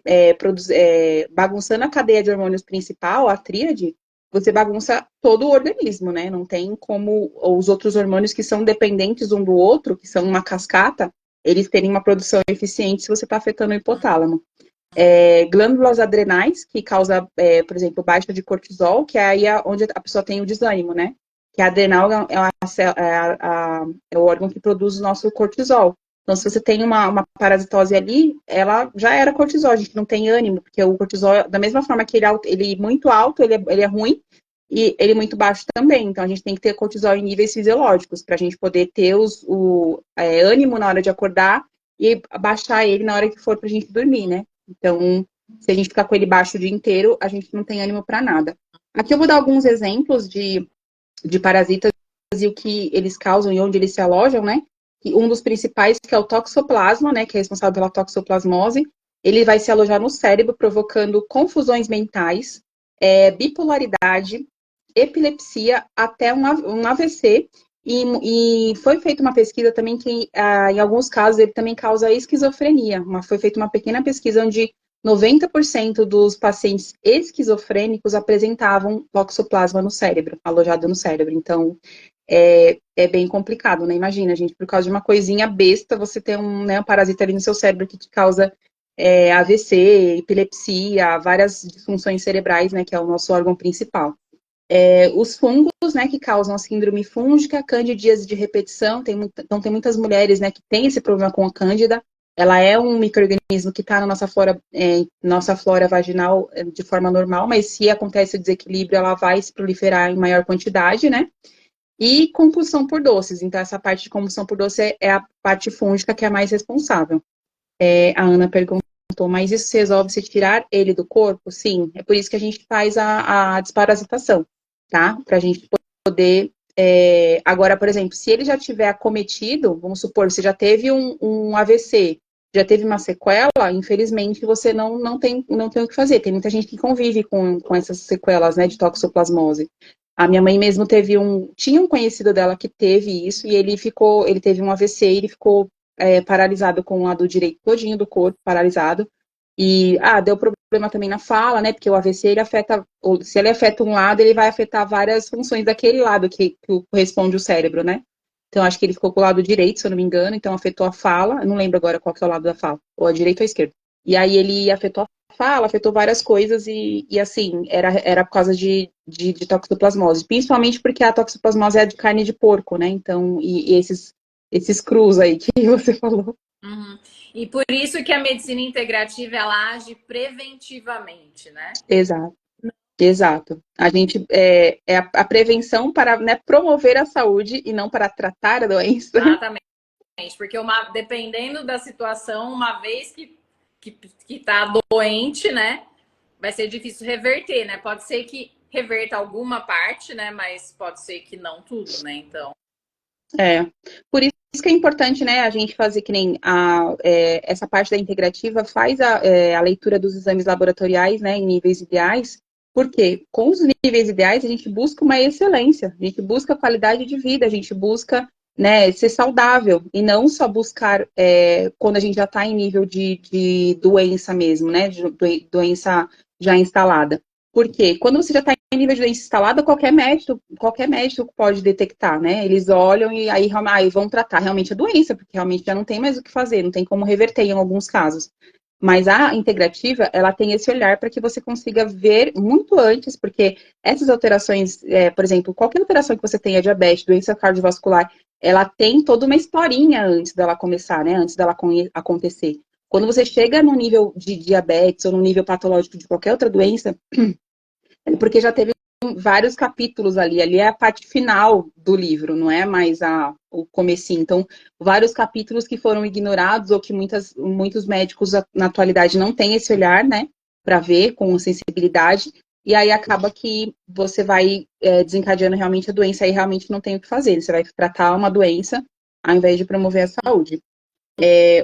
bagunçando a cadeia de hormônios principal, a tríade, você bagunça todo o organismo, né? Não tem como os outros hormônios que são dependentes um do outro, que são uma cascata, eles terem uma produção eficiente se você está afetando o hipotálamo. Glândulas adrenais, que causa, por exemplo, baixa de cortisol, que é aí onde a pessoa tem o desânimo, né? Que a adrenal é o órgão que produz o nosso cortisol. Então, se você tem uma parasitose ali, ela já era cortisol, a gente não tem ânimo, porque o cortisol, da mesma forma que ele muito alto, ele é ruim, e ele muito baixo também. Então, a gente tem que ter cortisol em níveis fisiológicos, para a gente poder ter ânimo na hora de acordar e baixar ele na hora que for para a gente dormir, né? Então, se a gente ficar com ele baixo o dia inteiro, a gente não tem ânimo para nada. Aqui eu vou dar alguns exemplos de parasitas e o que eles causam e onde eles se alojam, né? E um dos principais, que é o toxoplasma, né? Que é responsável pela toxoplasmose. Ele vai se alojar no cérebro, provocando confusões mentais, bipolaridade, epilepsia, até um AVC. E foi feita uma pesquisa também que, em alguns casos, ele também causa esquizofrenia. Foi feita uma pequena pesquisa onde 90% dos pacientes esquizofrênicos apresentavam toxoplasma no cérebro, alojado no cérebro. Então, é bem complicado, né? Imagina, gente, por causa de uma coisinha besta, você tem um parasita ali no seu cérebro que te causa AVC, epilepsia, várias disfunções cerebrais, né? Que é o nosso órgão principal. Os fungos, né, que causam a síndrome fúngica, candidíase de repetição, então tem muitas mulheres, né, que têm esse problema com a cândida. Ela é um micro-organismo que está na nossa flora vaginal de forma normal, mas se acontece o desequilíbrio, ela vai se proliferar em maior quantidade, né? E compulsão por doces. Então, essa parte de compulsão por doce é a parte fúngica que é a mais responsável. A Ana perguntou, mas isso se resolve se tirar ele do corpo? Sim, é por isso que a gente faz a desparasitação, tá? Pra gente poder... Agora, por exemplo, se ele já tiver acometido, vamos supor, você já teve um AVC, já teve uma sequela, infelizmente você não tem o que fazer. Tem muita gente que convive com essas sequelas, né, de toxoplasmose. A minha mãe mesmo tinha um conhecido dela que teve isso, e ele teve um AVC e ele ficou paralisado com o lado direito todinho do corpo, paralisado. E, deu problema também na fala, né? Porque o AVC, se ele afeta um lado, ele vai afetar várias funções daquele lado que corresponde ao cérebro, né? Então, acho que ele ficou com o lado direito, se eu não me engano, então afetou a fala. Eu não lembro agora qual que é o lado da fala, ou a direita ou a esquerda. E aí ele afetou a fala, afetou várias coisas, e assim, era por causa de toxoplasmose. Principalmente porque a toxoplasmose é de carne de porco, né? Então, e esses crus aí que você falou. Uhum. E por isso que a medicina integrativa, ela age preventivamente, né? Exato. Exato. A gente a prevenção para, né, promover a saúde e não para tratar a doença. Exatamente. Porque dependendo da situação, uma vez que tá doente, né? Vai ser difícil reverter, né? Pode ser que reverta alguma parte, né? Mas pode ser que não tudo, né? Então. Por isso que é importante, né, a gente fazer que nem essa parte da integrativa faz a leitura dos exames laboratoriais, né, em níveis ideais, porque com os níveis ideais a gente busca uma excelência, a gente busca qualidade de vida, a gente busca, né, ser saudável, e não só buscar quando a gente já está em nível de doença mesmo, né, de doença já instalada. Porque quando você já está em nível de doença instalada, qualquer médico pode detectar, né? Eles olham e aí vão tratar realmente a doença, porque realmente já não tem mais o que fazer, não tem como reverter em alguns casos. Mas a integrativa, ela tem esse olhar para que você consiga ver muito antes, porque essas alterações, por exemplo, qualquer alteração que você tenha, diabetes, doença cardiovascular, ela tem toda uma historinha antes dela começar, né? Antes dela acontecer. Quando você chega no nível de diabetes ou no nível patológico de qualquer outra doença, porque já teve vários capítulos ali. Ali é a parte final do livro, não é mais o comecinho. Então, vários capítulos que foram ignorados ou que muitos médicos na atualidade não têm esse olhar, né, para ver com sensibilidade. E aí acaba que você vai desencadeando realmente a doença e realmente não tem o que fazer. Você vai tratar uma doença ao invés de promover a saúde.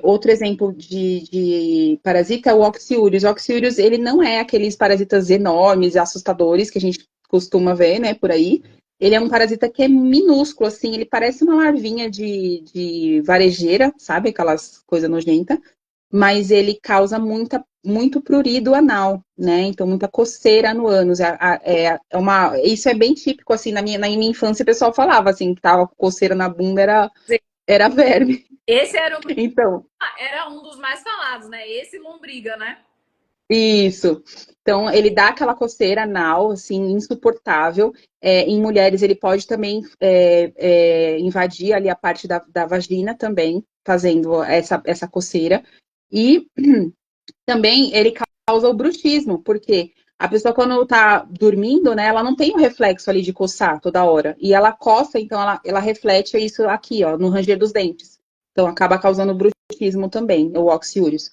Outro exemplo de parasita é o Oxyuris. O Oxyuris, ele não é aqueles parasitas enormes e assustadores que a gente costuma ver, né, por aí. Ele é um parasita que é minúsculo, assim, ele parece uma larvinha de varejeira, sabe? Aquelas coisas nojentas. Mas ele causa muito prurido anal, né? Então, muita coceira no ânus. Isso é bem típico, assim, na minha infância o pessoal falava, assim, que tava com coceira na bunda, era verme. Esse era, Então, era um dos mais falados, né? Esse lombriga, né? isso. Então, ele dá aquela coceira anal, assim, insuportável. Em mulheres, ele pode também invadir ali a parte da vagina também, fazendo essa coceira. E também ele causa o bruxismo, porque a pessoa, quando tá dormindo, né, ela não tem o reflexo ali de coçar toda hora. E ela coça, então ela reflete isso aqui, ó, no ranger dos dentes. Então, acaba causando bruxismo também, o oxiúrios.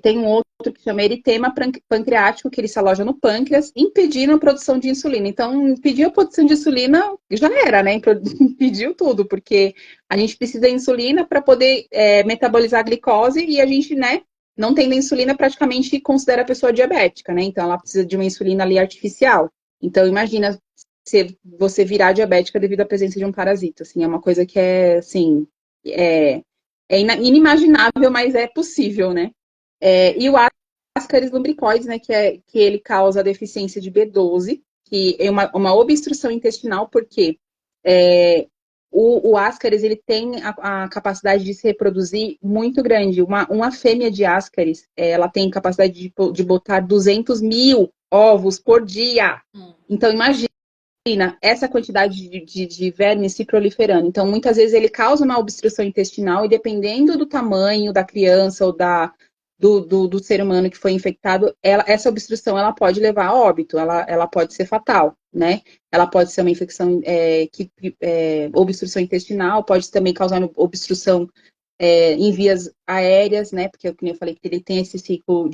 Tem um outro que chama eritema pancreático, que ele se aloja no pâncreas, impedindo a produção de insulina. Então, impedir a produção de insulina já era, né? Impediu tudo, porque a gente precisa de insulina para poder metabolizar a glicose e a gente, né, não tendo insulina, praticamente considera a pessoa diabética, né? Então, ela precisa de uma insulina ali artificial. Então, imagina se você virar diabética devido à presença de um parasita, assim, é uma coisa que é, inimaginável, mas é possível, né? E o Ascaris lumbricoides, né, que ele causa deficiência de B12, que é uma obstrução intestinal, porque o Ascaris, ele tem a capacidade de se reproduzir muito grande. Uma fêmea de Ascaris, ela tem capacidade de botar 200 mil ovos por dia. Então, imagina essa quantidade de vermes se proliferando. Então, muitas vezes ele causa uma obstrução intestinal e dependendo do tamanho da criança ou do ser humano que foi infectado, essa obstrução ela pode levar a óbito, ela pode ser fatal, né? Ela pode ser uma infecção obstrução intestinal, pode também causar obstrução em vias aéreas, né? Porque, como eu falei, que ele tem esse ciclo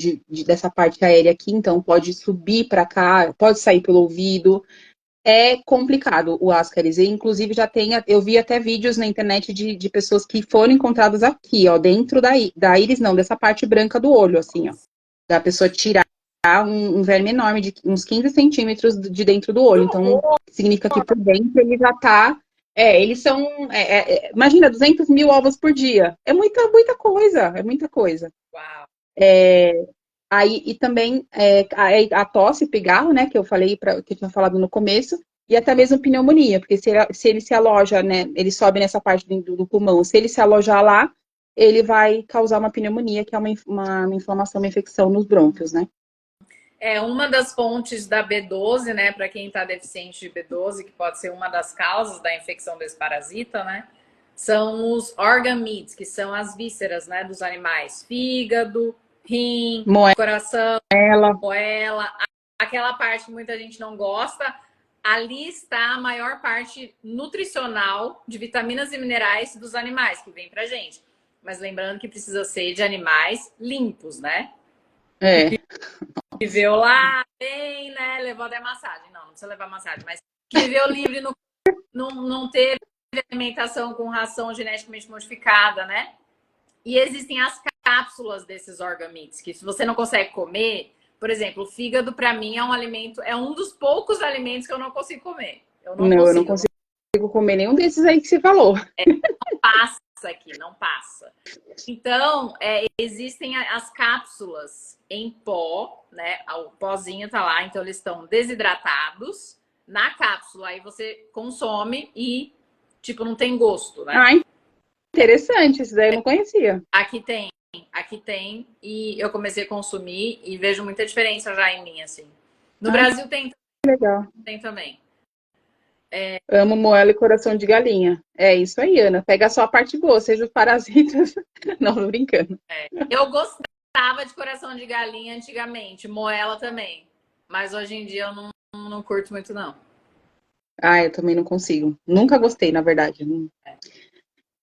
dessa parte aérea aqui, então pode subir para cá, pode sair pelo ouvido. É complicado o Ascaris. E, inclusive, eu vi até vídeos na internet de pessoas que foram encontradas aqui, ó, dentro da íris, não, dessa parte branca do olho, assim, ó. Da pessoa tirar um verme enorme, de uns 15 centímetros de dentro do olho. Então, significa que por dentro ele já tá. Eles são. Imagina, 200 mil ovos por dia. É muita, muita coisa. É muita coisa. Uau. Aí, e também a tosse, pigarro, né, que eu falei, que eu tinha falado no começo, e até mesmo pneumonia, porque se ele se aloja, né, ele sobe nessa parte do pulmão, se ele se alojar lá, ele vai causar uma pneumonia, que é uma inflamação, uma infecção nos brônquios, né? É uma das fontes da B12, né, para quem está deficiente de B12, que pode ser uma das causas da infecção desse parasita, né, são os organ meats, que são as vísceras, né, dos animais, fígado, rim, coração, moela, aquela parte que muita gente não gosta. Ali está a maior parte nutricional de vitaminas e minerais dos animais que vem pra gente. Mas lembrando que precisa ser de animais limpos, né? É. Viveu lá, bem, né? Levou até massagem. Não precisa levar massagem, mas que viveu livre, não teve alimentação com ração geneticamente modificada, né? E existem as cápsulas desses organ meats, que se você não consegue comer, por exemplo, o fígado para mim é um alimento, é um dos poucos alimentos que eu não consigo comer. Eu não Não, eu não consigo. consigo comer nenhum desses aí que você falou. Não passa aqui, não passa. Então, existem as cápsulas em pó, né? O pozinho tá lá, então eles estão desidratados na cápsula. Aí você consome e, tipo, não tem gosto, né? Ah, interessante, isso daí eu não conhecia. Aqui tem, e eu comecei a consumir e vejo muita diferença já em mim, assim. No Brasil Legal. tem também. Amo moela e coração de galinha. É isso aí, Ana. Pega só a parte boa, seja os parasitas. Não, tô brincando. Eu gostava de coração de galinha antigamente, moela também. Mas hoje em dia eu não curto muito, não. Ah, eu também não consigo. Nunca gostei, na verdade.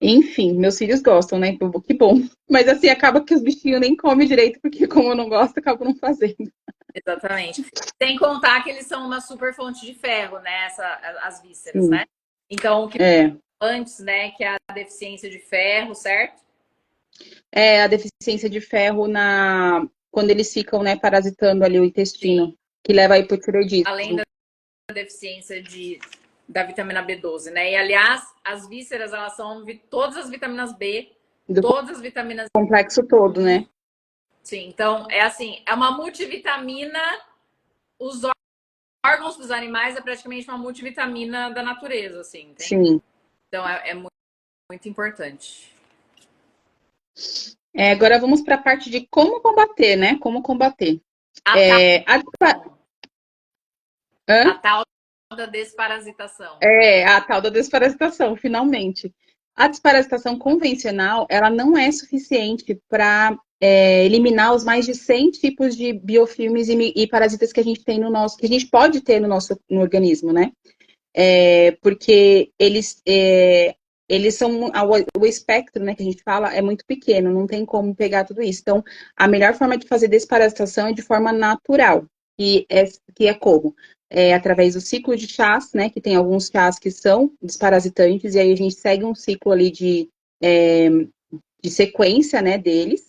Enfim, meus filhos gostam, né? Que bom. Mas assim, acaba que os bichinhos nem comem direito, porque como eu não gosto, acabo não fazendo. Exatamente. Sem contar que eles são uma super fonte de ferro, né? As vísceras, Sim. né? Então, o que É. antes, né? Que é a deficiência de ferro, certo? É a deficiência de ferro quando eles ficam, né, parasitando ali o intestino, Sim. que leva a hipotireoidismo. Além da deficiência da vitamina B12, né? E, aliás, as vísceras, elas são todas as vitaminas B, Do todas as vitaminas... complexo todo, né? Sim, então, é assim, é uma multivitamina. Os órgãos dos animais é praticamente uma multivitamina da natureza, assim, entende? Sim. Então, é muito, muito importante. Agora vamos para a parte de como combater, né? Como combater. A tal da desparasitação. A tal da desparasitação, finalmente. A desparasitação convencional, ela não é suficiente para eliminar os mais de 100 tipos de biofilmes e parasitas que a gente tem que a gente pode ter no organismo, né? Porque eles são o espectro, né, que a gente fala, é muito pequeno, não tem como pegar tudo isso. Então, a melhor forma de fazer desparasitação é de forma natural, que é como? Através do ciclo de chás, né, que tem alguns chás que são desparasitantes, e aí a gente segue um ciclo ali de sequência, né, deles.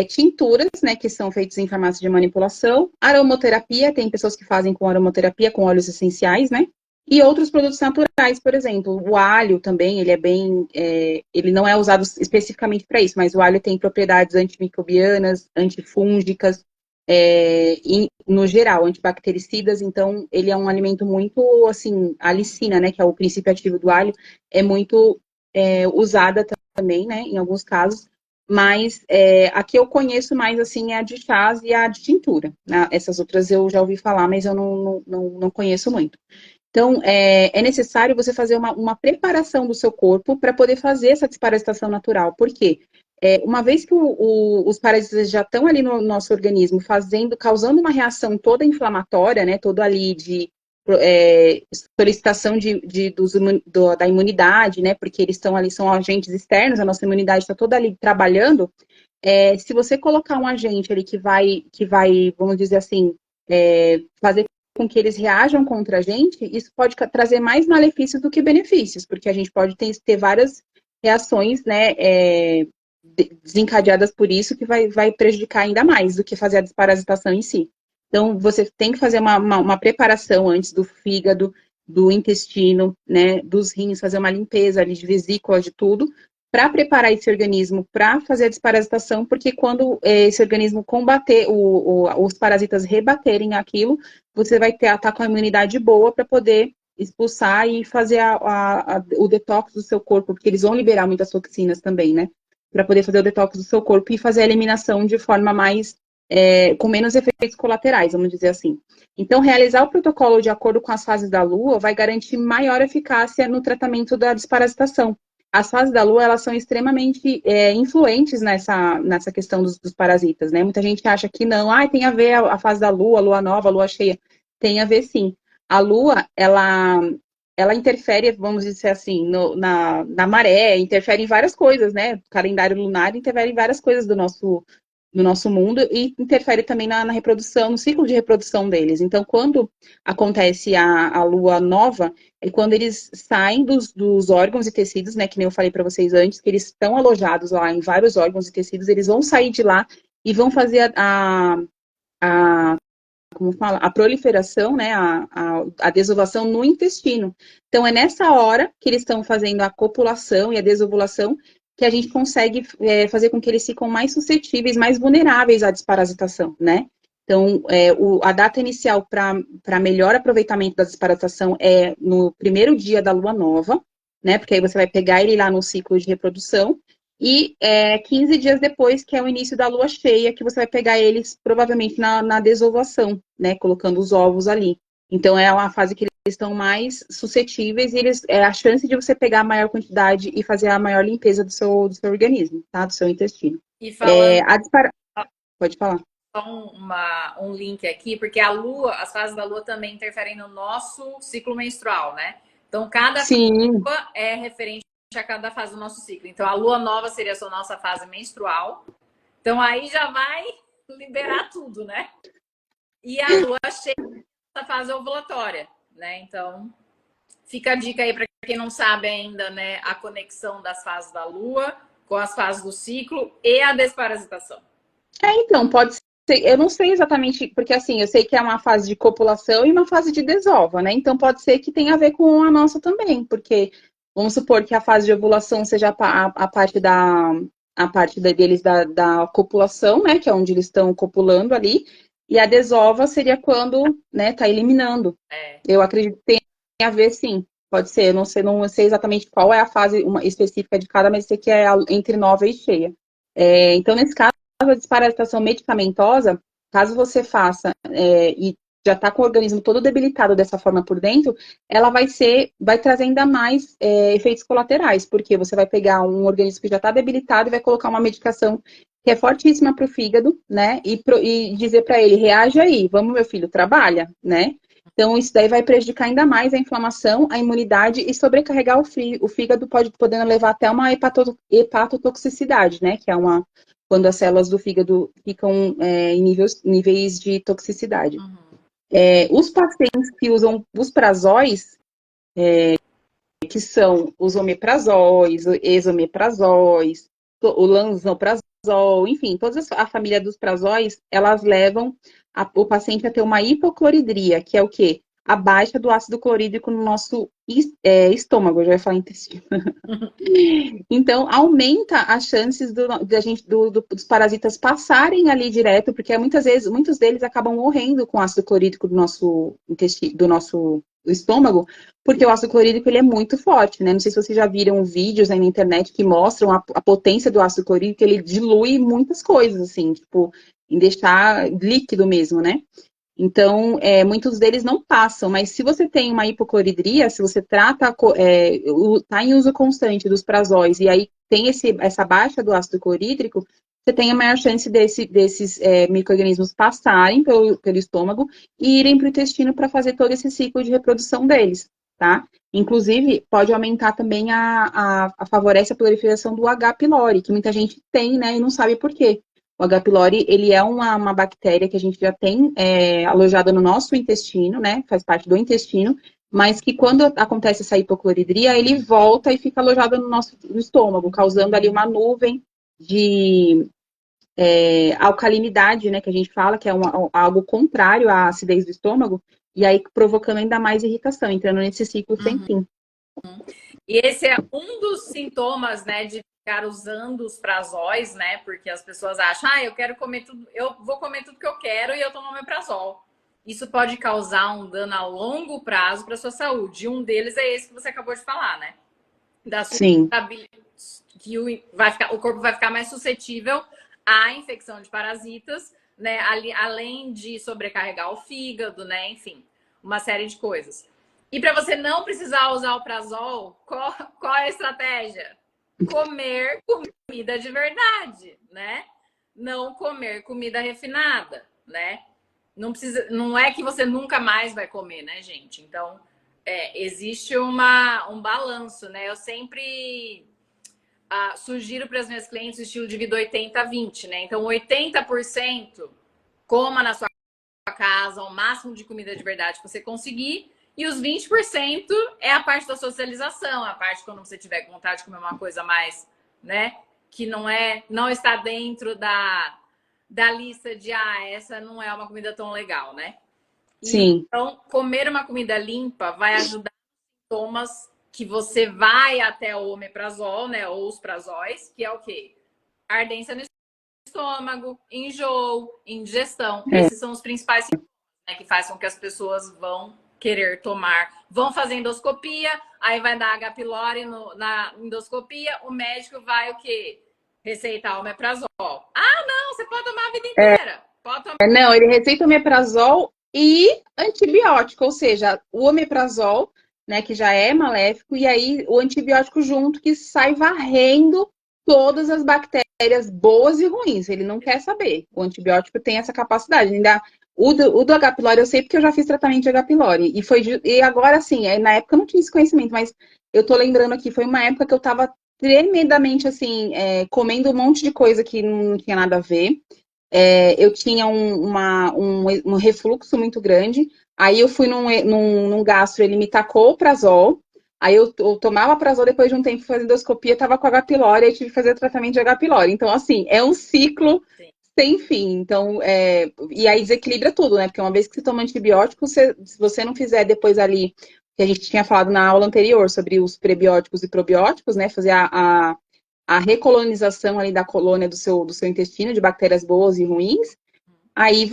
Tinturas, né, que são feitas em farmácia de manipulação, aromoterapia, tem pessoas que fazem com aromoterapia, com óleos essenciais, né, e outros produtos naturais, por exemplo, o alho também, ele não é usado especificamente para isso, mas o alho tem propriedades antimicrobianas, antifúngicas, no geral, antibactericidas, então ele é um alimento muito, assim, a alicina, né, que é o princípio ativo do alho, é muito usada também, né, em alguns casos, mas a que eu conheço mais, assim, é a de chás e a de tintura, né? Essas outras eu já ouvi falar, mas eu não conheço muito. Então, é necessário você fazer uma preparação do seu corpo para poder fazer essa desparasitação natural. Por quê? Uma vez que os parasitas já estão ali no nosso organismo, causando uma reação toda inflamatória, né, toda ali de solicitação da imunidade, né, porque eles estão ali, são agentes externos, a nossa imunidade está toda ali trabalhando. Se você colocar um agente ali que vai, vamos dizer assim, fazer com que eles reajam contra a gente, isso pode trazer mais malefícios do que benefícios, porque a gente pode ter várias reações, né, desencadeadas por isso, que vai prejudicar ainda mais do que fazer a desparasitação em si. Então, você tem que fazer uma preparação antes do fígado, do intestino, né, dos rins, fazer uma limpeza ali de vesícula, de tudo, para preparar esse organismo para fazer a desparasitação, porque quando esse organismo combater, os parasitas rebaterem aquilo, você vai estar com a imunidade boa para poder expulsar e fazer o detox do seu corpo, porque eles vão liberar muitas toxinas também, né? Para poder fazer o detox do seu corpo e fazer a eliminação de forma com menos efeitos colaterais, vamos dizer assim. Então, realizar o protocolo de acordo com as fases da Lua vai garantir maior eficácia no tratamento da desparasitação. As fases da Lua, elas são extremamente influentes nessa questão dos parasitas, né? Muita gente acha que não, tem a ver a fase da Lua, a Lua nova, a Lua cheia. Tem a ver, sim. A Lua, ela interfere, vamos dizer assim, na maré, interfere em várias coisas, né? O calendário lunar interfere em várias coisas no nosso mundo e interfere também na reprodução, no ciclo de reprodução deles. Então, quando acontece a lua nova, é quando eles saem dos órgãos e tecidos, né, que nem eu falei para vocês antes, que eles estão alojados lá em vários órgãos e tecidos, eles vão sair de lá e vão fazer a como fala, a proliferação, né, a desovação no intestino. Então, é nessa hora que eles estão fazendo a copulação e a desovulação que a gente consegue fazer com que eles ficam mais suscetíveis, mais vulneráveis à desparasitação, né? Então, a data inicial para melhor aproveitamento da desparasitação é no primeiro dia da lua nova, né? Porque aí você vai pegar ele lá no ciclo de reprodução, e 15 dias depois, que é o início da lua cheia, que você vai pegar eles provavelmente na desovação, né? Colocando os ovos ali. Então, é uma fase que eles estão mais suscetíveis e a chance de você pegar a maior quantidade e fazer a maior limpeza do seu organismo, tá? Do seu intestino. E falando, Pode falar. só um link aqui, porque a lua, as fases da lua também interferem no nosso ciclo menstrual, né? Então, cada Sim. lua é referente a cada fase do nosso ciclo. Então, a lua nova seria a nossa fase menstrual. Então, aí já vai liberar tudo, né? E a lua cheia é a fase ovulatória, né? Então, fica a dica aí para quem não sabe ainda, né? A conexão das fases da lua com as fases do ciclo e a desparasitação. Então, pode ser. Eu não sei exatamente, porque assim, eu sei que é uma fase de copulação e uma fase de desova, né? Então, pode ser que tenha a ver com a nossa também, porque vamos supor que a fase de ovulação seja a parte deles da copulação, né? Que é onde eles estão copulando ali, e a desova seria quando, né, tá eliminando. Eu acredito que tem a ver, sim. Pode ser, eu não sei exatamente qual é a fase específica de cada, mas sei que é entre nova e cheia. Então, nesse caso, a desparasitação medicamentosa, caso você faça e já está com o organismo todo debilitado dessa forma por dentro, ela vai trazer ainda mais efeitos colaterais, porque você vai pegar um organismo que já está debilitado e vai colocar uma medicação que é fortíssima para o fígado, né? E dizer para ele, reage aí, vamos, meu filho, trabalha, né? Então, isso daí vai prejudicar ainda mais a inflamação, a imunidade e sobrecarregar o fígado, podendo levar até uma hepatotoxicidade, né? Que é quando as células do fígado ficam em níveis de toxicidade. Os pacientes que usam os prazóis, que são os omeprazóis, o esomeprazóis, o lanzoprazol, enfim, toda a família dos prazóis, elas levam o paciente a ter uma hipocloridria, que é o quê? A baixa do ácido clorídrico no nosso estômago, eu já ia falar intestino. Então, aumenta as chances dos parasitas passarem ali direto, porque muitas vezes, muitos deles acabam morrendo com ácido clorídrico do nosso intestino, do nosso estômago, porque o ácido clorídrico ele é muito forte, né? Não sei se vocês já viram vídeos aí na internet que mostram a potência do ácido clorídrico, ele dilui muitas coisas, assim, tipo, em deixar líquido mesmo, né? Então, muitos deles não passam, mas se você tem uma hipocloridria, se você está em uso constante dos prazóis e aí tem essa baixa do ácido clorídrico, você tem a maior chance desses micro-organismos passarem pelo estômago e irem para o intestino para fazer todo esse ciclo de reprodução deles, tá? Inclusive, pode aumentar também favorece a proliferação do H. pylori, que muita gente tem, né, e não sabe por quê. O H. pylori, ele é uma bactéria que a gente já tem alojada no nosso intestino, né? Faz parte do intestino, mas que quando acontece essa hipocloridria, ele volta e fica alojado no estômago, causando ali uma nuvem de alcalinidade, né? Que a gente fala, que é algo contrário à acidez do estômago, e aí provocando ainda mais irritação, entrando nesse ciclo sem fim. E esse é um dos sintomas, né, de ficar usando os prazóis, né? Porque as pessoas acham, eu quero comer tudo, eu vou comer tudo que eu quero e eu tomo meu prazol. Isso pode causar um dano a longo prazo para sua saúde. E um deles é esse que você acabou de falar, né? Da suscetibilidade, que o corpo vai ficar mais suscetível à infecção de parasitas, né? Além de sobrecarregar o fígado, né? Enfim, uma série de coisas. E para você não precisar usar o prazol, qual é a estratégia? Comer comida de verdade, né? Não comer comida refinada, né? Não é que você nunca mais vai comer, né, gente? Então, existe um balanço, né? Eu sempre sugiro para as minhas clientes o estilo de vida 80-20, né? Então, 80% coma na sua casa o máximo de comida de verdade que você conseguir, e os 20% é a parte da socialização, a parte quando você tiver vontade de comer uma coisa mais, né, que não está dentro da lista de essa não é uma comida tão legal, né? Sim. Então, comer uma comida limpa vai ajudar os sintomas que você vai até o omeprazol, né, ou os prazóis, que é o quê? Ardência no estômago, enjoo, indigestão. Esses são os principais sintomas, né, que fazem com que as pessoas vão querer tomar. Vão fazer endoscopia, aí vai dar H. pylori na endoscopia, o médico vai o quê? Receitar o omeprazol. Ah, não, você pode tomar a vida inteira. Pode tomar. Não, ele receita omeprazol e antibiótico, ou seja, o omeprazol, né, que já é maléfico, e aí o antibiótico junto, que sai varrendo todas as bactérias boas e ruins. Ele não quer saber. O antibiótico tem essa capacidade. Ainda o do H. pylori eu sei porque eu já fiz tratamento de H. pylori. E agora, assim, na época eu não tinha esse conhecimento, mas eu tô lembrando aqui, foi uma época que eu tava tremendamente, assim, comendo um monte de coisa que não tinha nada a ver. Eu tinha um refluxo muito grande. Aí eu fui num gastro, ele me tacou o prazol. Aí eu tomava prazol, depois de um tempo fazendo endoscopia, tava com H. pylori, aí tive que fazer tratamento de H. pylori. Então, assim, é um ciclo sem fim. Então, e aí desequilibra tudo, né? Porque uma vez que você toma antibiótico, se você não fizer depois ali, que a gente tinha falado na aula anterior sobre os prebióticos e probióticos, né? Fazer a recolonização ali da colônia do seu intestino, de bactérias boas e ruins, aí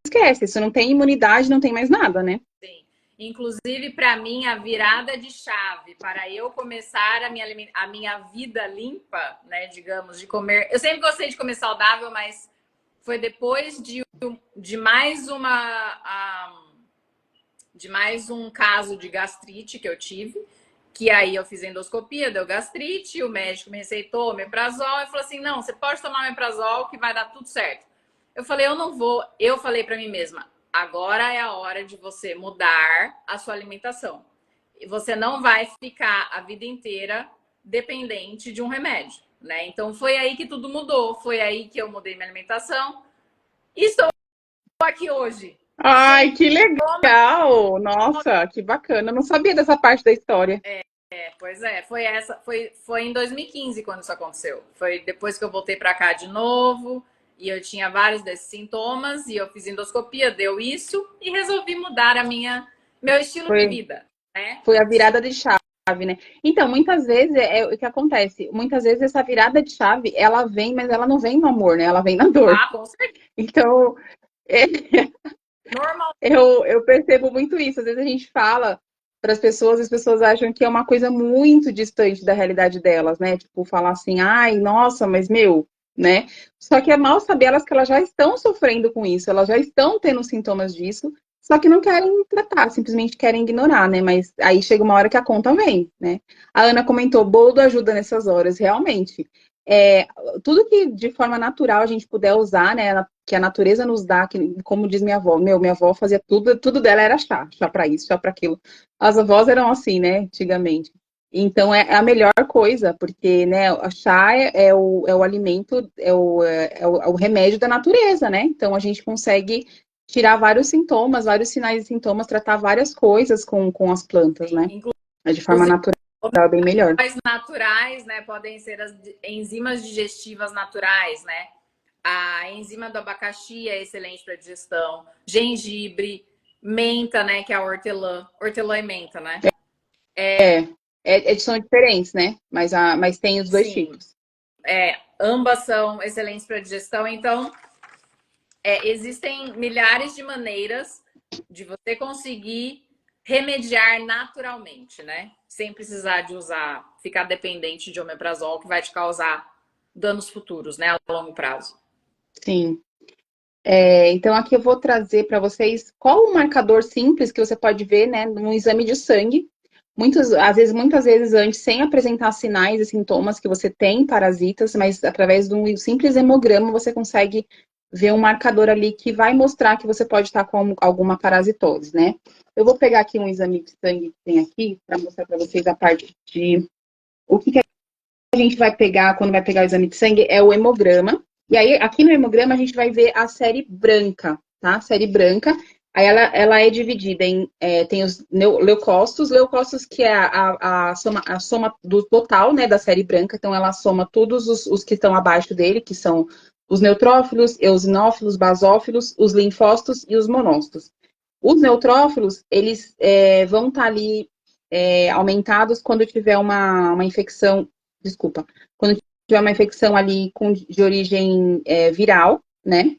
esquece. Se não tem imunidade, não tem mais nada, né? Sim. Inclusive, para mim, a virada de chave para eu começar a minha vida limpa, né, digamos, de comer. Eu sempre gostei de comer saudável, mas foi depois de mais um caso de gastrite que eu tive, que aí eu fiz endoscopia, deu gastrite, o médico me receitou omeprazol e falou assim: não, você pode tomar omeprazol que vai dar tudo certo. Eu falei, eu não vou. Eu falei para mim mesma, agora é a hora de você mudar a sua alimentação. E você não vai ficar a vida inteira dependente de um remédio, né? Então foi aí que tudo mudou, foi aí que eu mudei minha alimentação e estou aqui hoje. Ai, que legal! Nossa, que bacana. Eu não sabia dessa parte da história. Pois é, foi em 2015 quando isso aconteceu. Foi depois que eu voltei para cá de novo e eu tinha vários desses sintomas e eu fiz endoscopia, deu isso e resolvi mudar meu estilo de vida, né? Foi a virada de chave, né? Então, muitas vezes o que acontece. Muitas vezes essa virada de chave, ela vem, mas ela não vem no amor, né? Ela vem na dor. Ah, com certeza. Então, Normal. eu percebo muito isso. Às vezes a gente fala para as pessoas acham que é uma coisa muito distante da realidade delas, né? Tipo, falar assim, ai, nossa, mas meu, né? Só que é mal saber elas que elas já estão sofrendo com isso, elas já estão tendo sintomas disso, só que não querem tratar, simplesmente querem ignorar, né? Mas aí chega uma hora que a conta vem, né? A Ana comentou, boldo ajuda nessas horas, realmente. Tudo que de forma natural a gente puder usar, né? Que a natureza nos dá, que, como diz minha avó, minha avó fazia tudo dela era chá para isso, chá para aquilo. As avós eram assim, né, antigamente. Então é a melhor coisa, porque né, a chá é o alimento, é o remédio da natureza, né? Então a gente consegue tirar vários sintomas, vários sinais e sintomas, tratar várias coisas com as plantas, né? De forma natural, é bem melhor. As naturais, né, podem ser as enzimas digestivas naturais, né? A enzima do abacaxi é excelente para digestão, gengibre, menta, né, que é a hortelã. Hortelã e menta, né? São diferentes, né? Mas tem os dois tipos. Ambas são excelentes para digestão. Então, existem milhares de maneiras de você conseguir remediar naturalmente, né? Sem precisar de ficar dependente de omeprazol, que vai te causar danos futuros, né? A longo prazo. Sim. Então, aqui eu vou trazer para vocês qual o marcador simples que você pode ver, né, no exame de sangue. Muitas vezes antes, sem apresentar sinais e sintomas que você tem parasitas, mas através de um simples hemograma você consegue ver um marcador ali que vai mostrar que você pode estar com alguma parasitose, né? Eu vou pegar aqui um exame de sangue que tem aqui para mostrar para vocês a parte de o que a gente vai pegar, quando vai pegar o exame de sangue, é o hemograma. E aí, aqui no hemograma, a gente vai ver a série branca, tá? A série branca. Aí ela é dividida em, tem os leucócitos que é a soma do total, né, da série branca. Então, ela soma todos os que estão abaixo dele, que são os neutrófilos, eosinófilos, basófilos, os linfócitos e os monócitos. Os neutrófilos, eles vão estar ali aumentados quando tiver uma infecção, desculpa, quando tiver uma infecção ali de origem viral, né?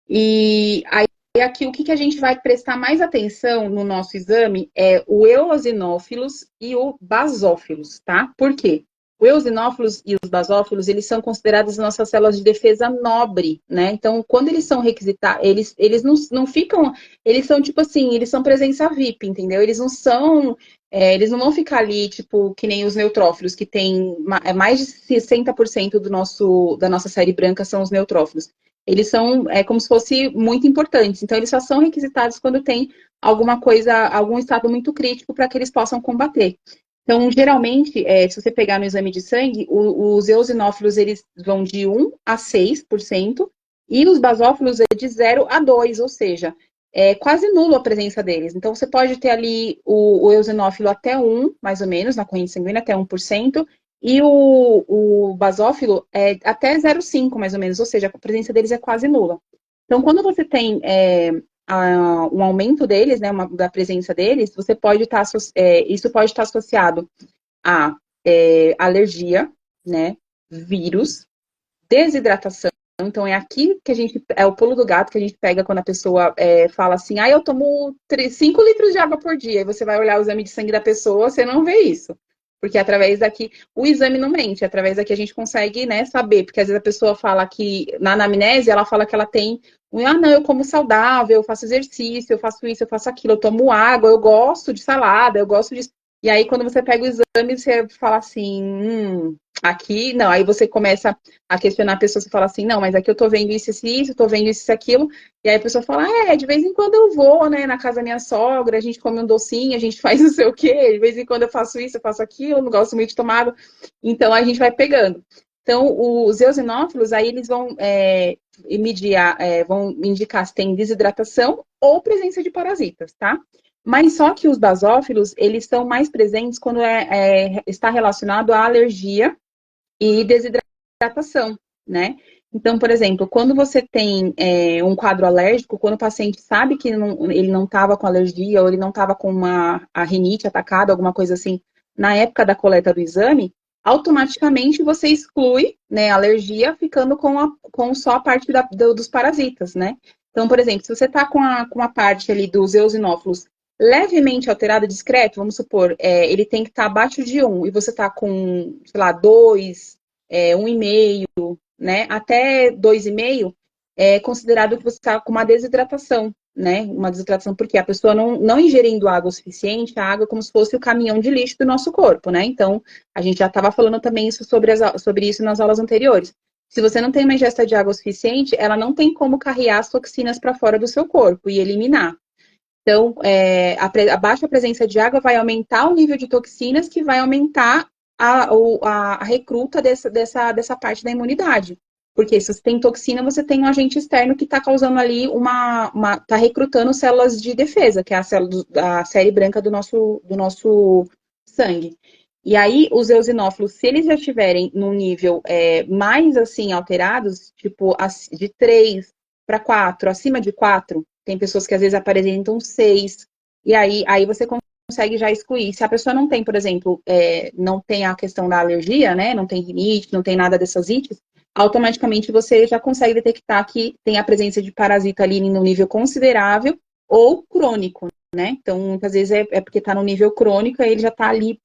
E aí aqui o que a gente vai prestar mais atenção no nosso exame é o eosinófilos e o basófilos, tá? Por quê? O eosinófilos e os basófilos, eles são considerados nossas células de defesa nobre, né? Então, quando eles são requisitados, eles não ficam, eles são tipo assim, eles são presença VIP, entendeu? Eles não são, eles não vão ficar ali, tipo, que nem os neutrófilos, que tem mais de 60% da nossa série branca são os neutrófilos. Eles são como se fosse muito importantes. Então, eles só são requisitados quando tem alguma coisa, algum estado muito crítico para que eles possam combater. Então, geralmente, se você pegar no exame de sangue, os eosinófilos eles vão de 1 a 6%, e os basófilos é de 0 a 2%, ou seja, é quase nulo a presença deles. Então, você pode ter ali o eosinófilo até 1, mais ou menos, na corrente sanguínea, até 1%, e o basófilo é até 0,5, mais ou menos, ou seja, a presença deles é quase nula. Então, quando você tem um aumento deles, né, da presença deles, você pode isso pode estar associado a alergia, né, vírus, desidratação. Então, é aqui que é o pulo do gato que a gente pega quando a pessoa fala assim, eu tomo 5 litros de água por dia, e você vai olhar o exame de sangue da pessoa, você não vê isso. Porque através daqui, o exame não mente, através daqui a gente consegue, né, saber, porque às vezes a pessoa fala que, na anamnese, ela fala que ela tem, não, eu como saudável, eu faço exercício, eu faço isso, eu faço aquilo, eu tomo água, eu gosto de salada, eu gosto disso. E aí, quando você pega o exame, você fala assim, aqui, não, aí você começa a questionar a pessoa, você fala assim, não, mas aqui eu tô vendo isso, tô vendo isso, aquilo, e aí a pessoa fala, de vez em quando eu vou, né, na casa da minha sogra, a gente come um docinho, a gente faz não sei o quê, de vez em quando eu faço isso, eu faço aquilo, não gosto muito de tomar água, então a gente vai pegando. Então, os eosinófilos, aí eles vão vão indicar se tem desidratação ou presença de parasitas, tá? Mas só que os basófilos, eles estão mais presentes quando está relacionado à alergia e desidratação, né? Então, por exemplo, quando você tem um quadro alérgico, quando o paciente sabe que ele não estava com alergia ou ele não estava com a rinite atacada, alguma coisa assim, na época da coleta do exame, automaticamente você exclui, né, a alergia, ficando com só a parte dos parasitas, né? Então, por exemplo, se você está com a parte ali dos eosinófilos levemente alterada, discreto, vamos supor, ele tem que estar abaixo de 1 e você está com, sei lá, 2, 1,5, né, até 2,5, é considerado que você está com uma desidratação, né, uma desidratação porque a pessoa não ingerindo água o suficiente, a água é como se fosse o caminhão de lixo do nosso corpo, né, então a gente já estava falando também sobre isso nas aulas anteriores. Se você não tem uma ingesta de água suficiente, ela não tem como carregar as toxinas para fora do seu corpo e eliminar. Então, a baixa presença de água vai aumentar o nível de toxinas, que vai aumentar a recruta dessa parte da imunidade. Porque se você tem toxina, você tem um agente externo que está causando ali está recrutando células de defesa, que é a série branca do nosso sangue. E aí, os eosinófilos, se eles já estiverem num nível mais assim alterados, tipo de 3 para 4, acima de 4, tem pessoas que às vezes apresentam 6, e aí você consegue já excluir. Se a pessoa não tem, por exemplo, não tem a questão da alergia, né? Não tem rinite, não tem nada dessas ites, automaticamente você já consegue detectar que tem a presença de parasita ali no nível considerável ou crônico, né? Então, muitas vezes é porque está no nível crônico, aí ele já está ali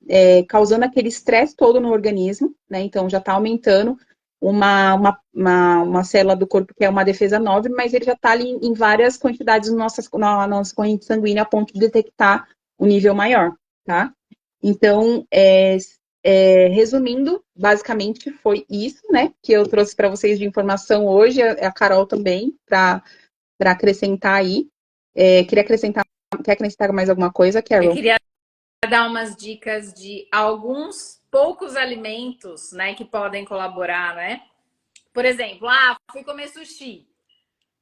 causando aquele estresse todo no organismo, né? Então, já está aumentando uma célula do corpo que é uma defesa nobre, mas ele já está ali em várias quantidades na nossa corrente sanguínea a ponto de detectar o nível maior, tá? Então, resumindo, basicamente foi isso, né, que eu trouxe para vocês de informação hoje, a Carol também, para acrescentar aí. Quer acrescentar mais alguma coisa, Eu Carol? queria dar umas dicas de alguns poucos alimentos, né, que podem colaborar, né? Por exemplo, fui comer sushi.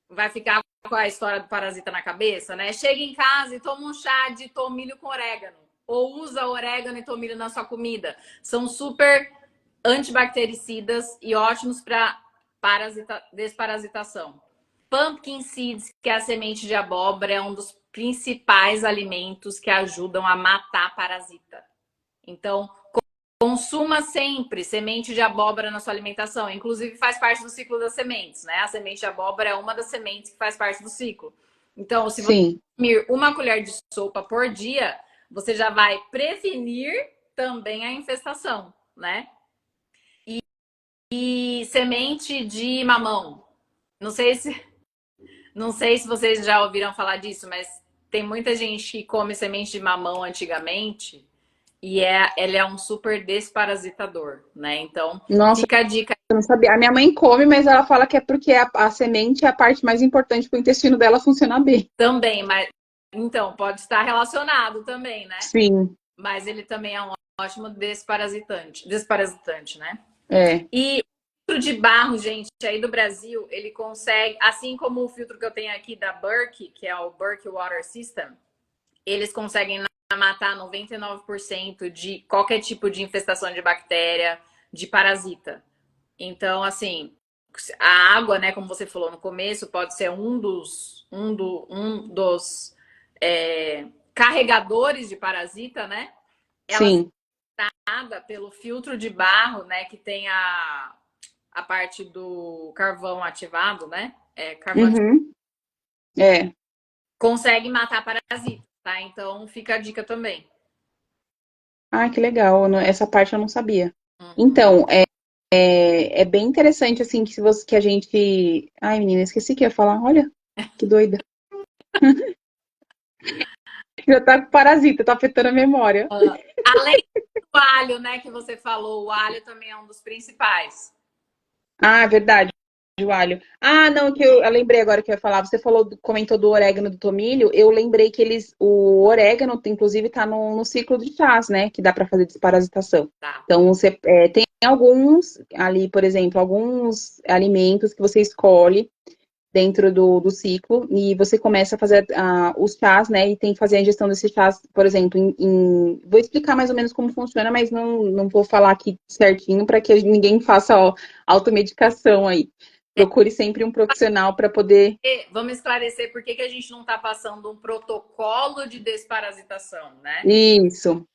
Vai ficar com a história do parasita na cabeça, né? Chega em casa e toma um chá de tomilho com orégano. Ou usa orégano e tomilho na sua comida. São super antibactericidas e ótimos para desparasitação. Pumpkin seeds, que é a semente de abóbora, é um dos principais alimentos que ajudam a matar parasita. Então, consuma sempre semente de abóbora na sua alimentação. Inclusive, faz parte do ciclo das sementes, né? A semente de abóbora é uma das sementes que faz parte do ciclo. Então, se você comer uma colher de sopa por dia, você já vai prevenir também a infestação, né? E semente de mamão. Não sei se vocês já ouviram falar disso, mas tem muita gente que come semente de mamão antigamente e ele é um super desparasitador, né? Então, Nossa, fica a dica. eu não sabia. A minha mãe come, mas ela fala que é porque a semente é a parte mais importante para o intestino dela funcionar bem. Também, mas então, pode estar relacionado também, né? Sim. Mas ele também é um ótimo desparasitante, né? É. E o filtro de barro, gente, aí do Brasil, ele consegue, assim como o filtro que eu tenho aqui da Burke, que é o Burke Water System, eles conseguem matar 99% de qualquer tipo de infestação de bactéria, de parasita. Então, assim, a água, né, como você falou no começo, pode ser um dos carregadores de parasita, né? Ela Sim. é tratada pelo filtro de barro, né, que tem a parte do carvão ativado, né? Carvão ativado. Consegue matar parasita, tá? Então, fica a dica também. Ah, que legal. Essa parte eu não sabia. Então, é bem interessante, assim, que a gente... Ai, menina, esqueci que ia falar. Olha, que doida. Já tá com parasita, tá afetando a memória. Além do alho, né, que você falou, o alho também é um dos principais. Ah, verdade, o alho. Ah, não, que eu lembrei agora que eu ia falar. Você comentou do orégano do tomilho. Eu lembrei que o orégano, inclusive, tá no ciclo de chás, né? Que dá para fazer desparasitação. Tá. Então, você tem alguns ali, por exemplo, alguns alimentos que você escolhe dentro do ciclo e você começa a fazer os chás, né? E tem que fazer a ingestão desses chás, por exemplo, vou explicar mais ou menos como funciona, mas não vou falar aqui certinho para que ninguém faça automedicação aí. Procure sempre um profissional para poder... Vamos esclarecer por que a gente não está passando um protocolo de desparasitação, né? Isso.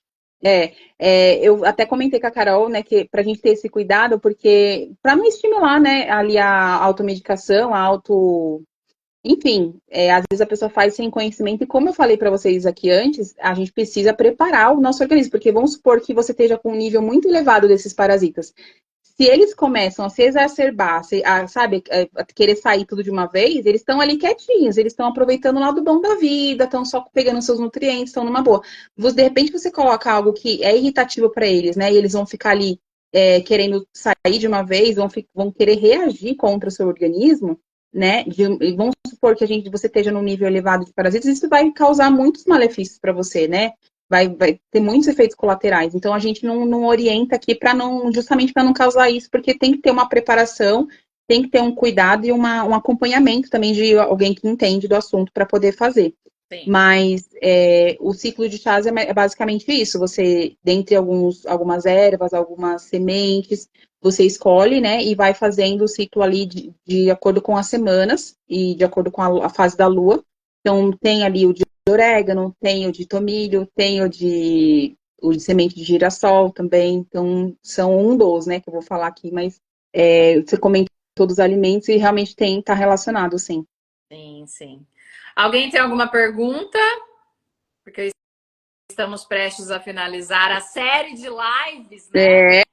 Eu até comentei com a Carol, né, que pra gente ter esse cuidado, porque para não estimular, né, ali a automedicação, enfim, às vezes a pessoa faz sem conhecimento, e como eu falei para vocês aqui antes, a gente precisa preparar o nosso organismo, porque vamos supor que você esteja com um nível muito elevado desses parasitas. Se eles começam a se exacerbar, sabe, a querer sair tudo de uma vez, eles estão ali quietinhos, eles estão aproveitando o lado bom da vida, estão só pegando seus nutrientes, estão numa boa. De repente você coloca algo que é irritativo para eles, né, e eles vão ficar ali querendo sair de uma vez, vão querer reagir contra o seu organismo, né? Vamos supor que você esteja num nível elevado de parasitas, isso vai causar muitos malefícios para você, né? Vai ter muitos efeitos colaterais. Então a gente não orienta aqui justamente para não causar isso, porque tem que ter uma preparação, tem que ter um cuidado e um acompanhamento também de alguém que entende do assunto para poder fazer. Sim. Mas o ciclo de chás é basicamente isso. Você, dentre algumas ervas, algumas sementes, você escolhe, né, e vai fazendo o ciclo ali de acordo com as semanas e de acordo com a fase da lua. Então, tem ali o de orégano, tem o de tomilho, tem o de semente de girassol também. Então, são dos, né, que eu vou falar aqui, mas você comentou todos os alimentos e realmente tá relacionado, sim. Sim, sim. Alguém tem alguma pergunta? Porque estamos prestes a finalizar a série de lives, né?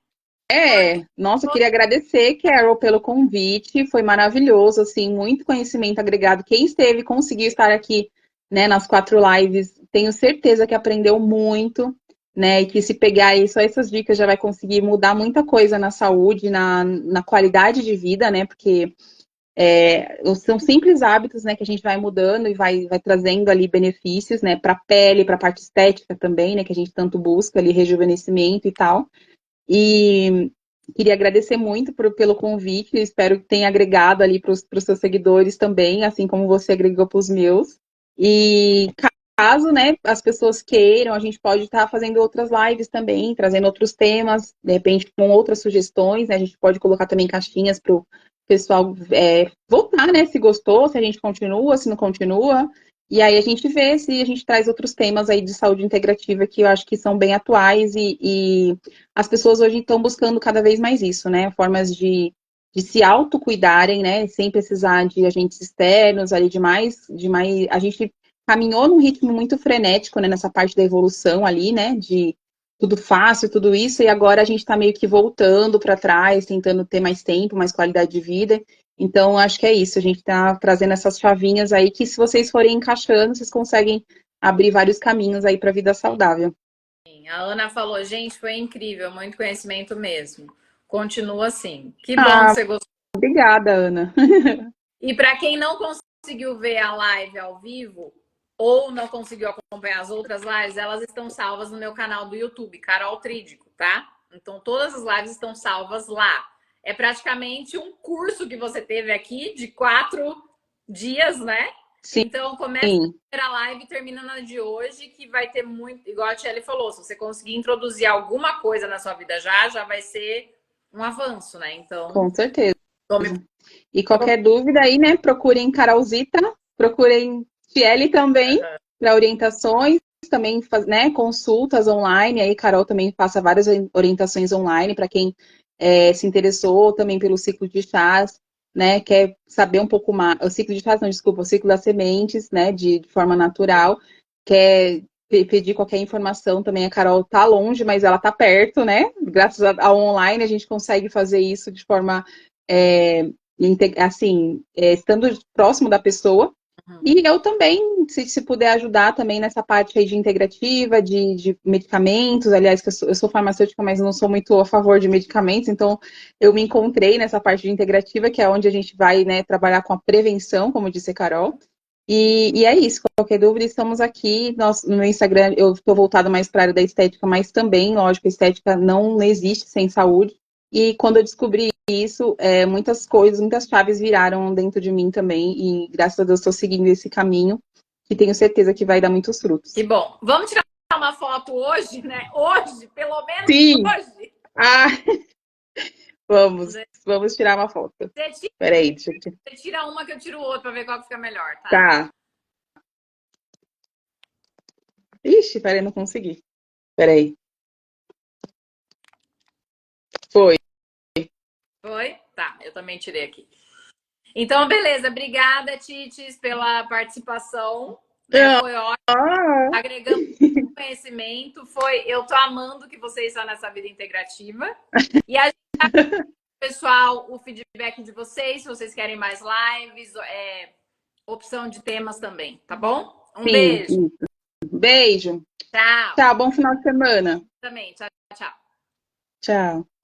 Nossa, eu queria agradecer, Carol, pelo convite, foi maravilhoso, assim, muito conhecimento agregado. Quem esteve, conseguiu estar aqui, né, nas 4 lives, tenho certeza que aprendeu muito, né, e que se pegar aí só essas dicas já vai conseguir mudar muita coisa na saúde, na qualidade de vida, né, porque são simples hábitos, né, que a gente vai mudando e vai trazendo ali benefícios, né, para a pele, para a parte estética também, né, que a gente tanto busca ali, rejuvenescimento e tal. E queria agradecer muito pelo convite, espero que tenha agregado ali para os seus seguidores também, assim como você agregou para os meus. E caso, né, as pessoas queiram, a gente pode estar fazendo outras lives também, trazendo outros temas, de repente com outras sugestões, né, a gente pode colocar também caixinhas para o pessoal votar, né, se gostou, se a gente continua, se não continua. E aí a gente vê se a gente traz outros temas aí de saúde integrativa que eu acho que são bem atuais e as pessoas hoje estão buscando cada vez mais isso, né? Formas de se autocuidarem, né? Sem precisar de agentes externos, ali de mais. A gente caminhou num ritmo muito frenético, né? Nessa parte da evolução ali, né? De tudo fácil, tudo isso, e agora a gente está meio que voltando para trás, tentando ter mais tempo, mais qualidade de vida. Então, acho que é isso. A gente está trazendo essas chavinhas aí que, se vocês forem encaixando, vocês conseguem abrir vários caminhos aí para a vida saudável. A Ana falou, gente, foi incrível, muito conhecimento mesmo. Continua assim. Que bom que Ah, você gostou. obrigada, Ana. E para quem não conseguiu ver a live ao vivo ou não conseguiu acompanhar as outras lives, elas estão salvas no meu canal do YouTube, Carol Trídico, tá? Então todas as lives estão salvas lá. É praticamente um curso que você teve aqui de 4 dias, né? Sim. Então começa a primeira live e termina na de hoje, que vai ter muito, igual a Tchelle falou, se você conseguir introduzir alguma coisa na sua vida já vai ser um avanço, né? Então, Com certeza. tome. E qualquer dúvida aí, né? Procurem Carolzita, procurem Tiele também para orientações, também né, consultas online. Aí, Carol também passa várias orientações online para quem se interessou também pelo ciclo de chás, né? Quer saber um pouco mais. O ciclo de chás, não, desculpa, o ciclo das sementes, né? De forma natural. Quer pedir qualquer informação também, a Carol tá longe, mas ela tá perto, né? Graças ao online, a gente consegue fazer isso de forma assim, estando próximo da pessoa. E eu também, se puder ajudar também nessa parte aí de integrativa, de medicamentos, aliás, que eu sou farmacêutica, mas não sou muito a favor de medicamentos, então eu me encontrei nessa parte de integrativa, que é onde a gente vai, né, trabalhar com a prevenção, como disse a Carol. E é isso, qualquer dúvida, estamos aqui. No Instagram eu estou voltada mais para a área da estética, mas também, lógico, a estética não existe sem saúde. E quando eu descobri isso, muitas coisas, muitas chaves viraram dentro de mim também. E graças a Deus estou seguindo esse caminho, que tenho certeza que vai dar muitos frutos. Que bom. Vamos tirar uma foto hoje, né? Hoje, pelo menos Sim! hoje. Ah, vamos tirar uma foto. Peraí, deixa eu... Você tira uma que eu tiro outra para ver qual que fica melhor, tá? Tá. Ixi, peraí, não consegui. Peraí. Foi. Foi? Tá, eu também tirei aqui. Então, beleza. Obrigada, Titis, pela participação. Né? Foi ótimo. Agregando conhecimento. Eu tô amando que você está nessa vida integrativa. E a gente, pessoal, o feedback de vocês, se vocês querem mais lives, opção de temas também, tá bom? Um beijo. Beijo. Tchau. Tchau, bom final de semana. Também. Tchau, tchau. Tchau.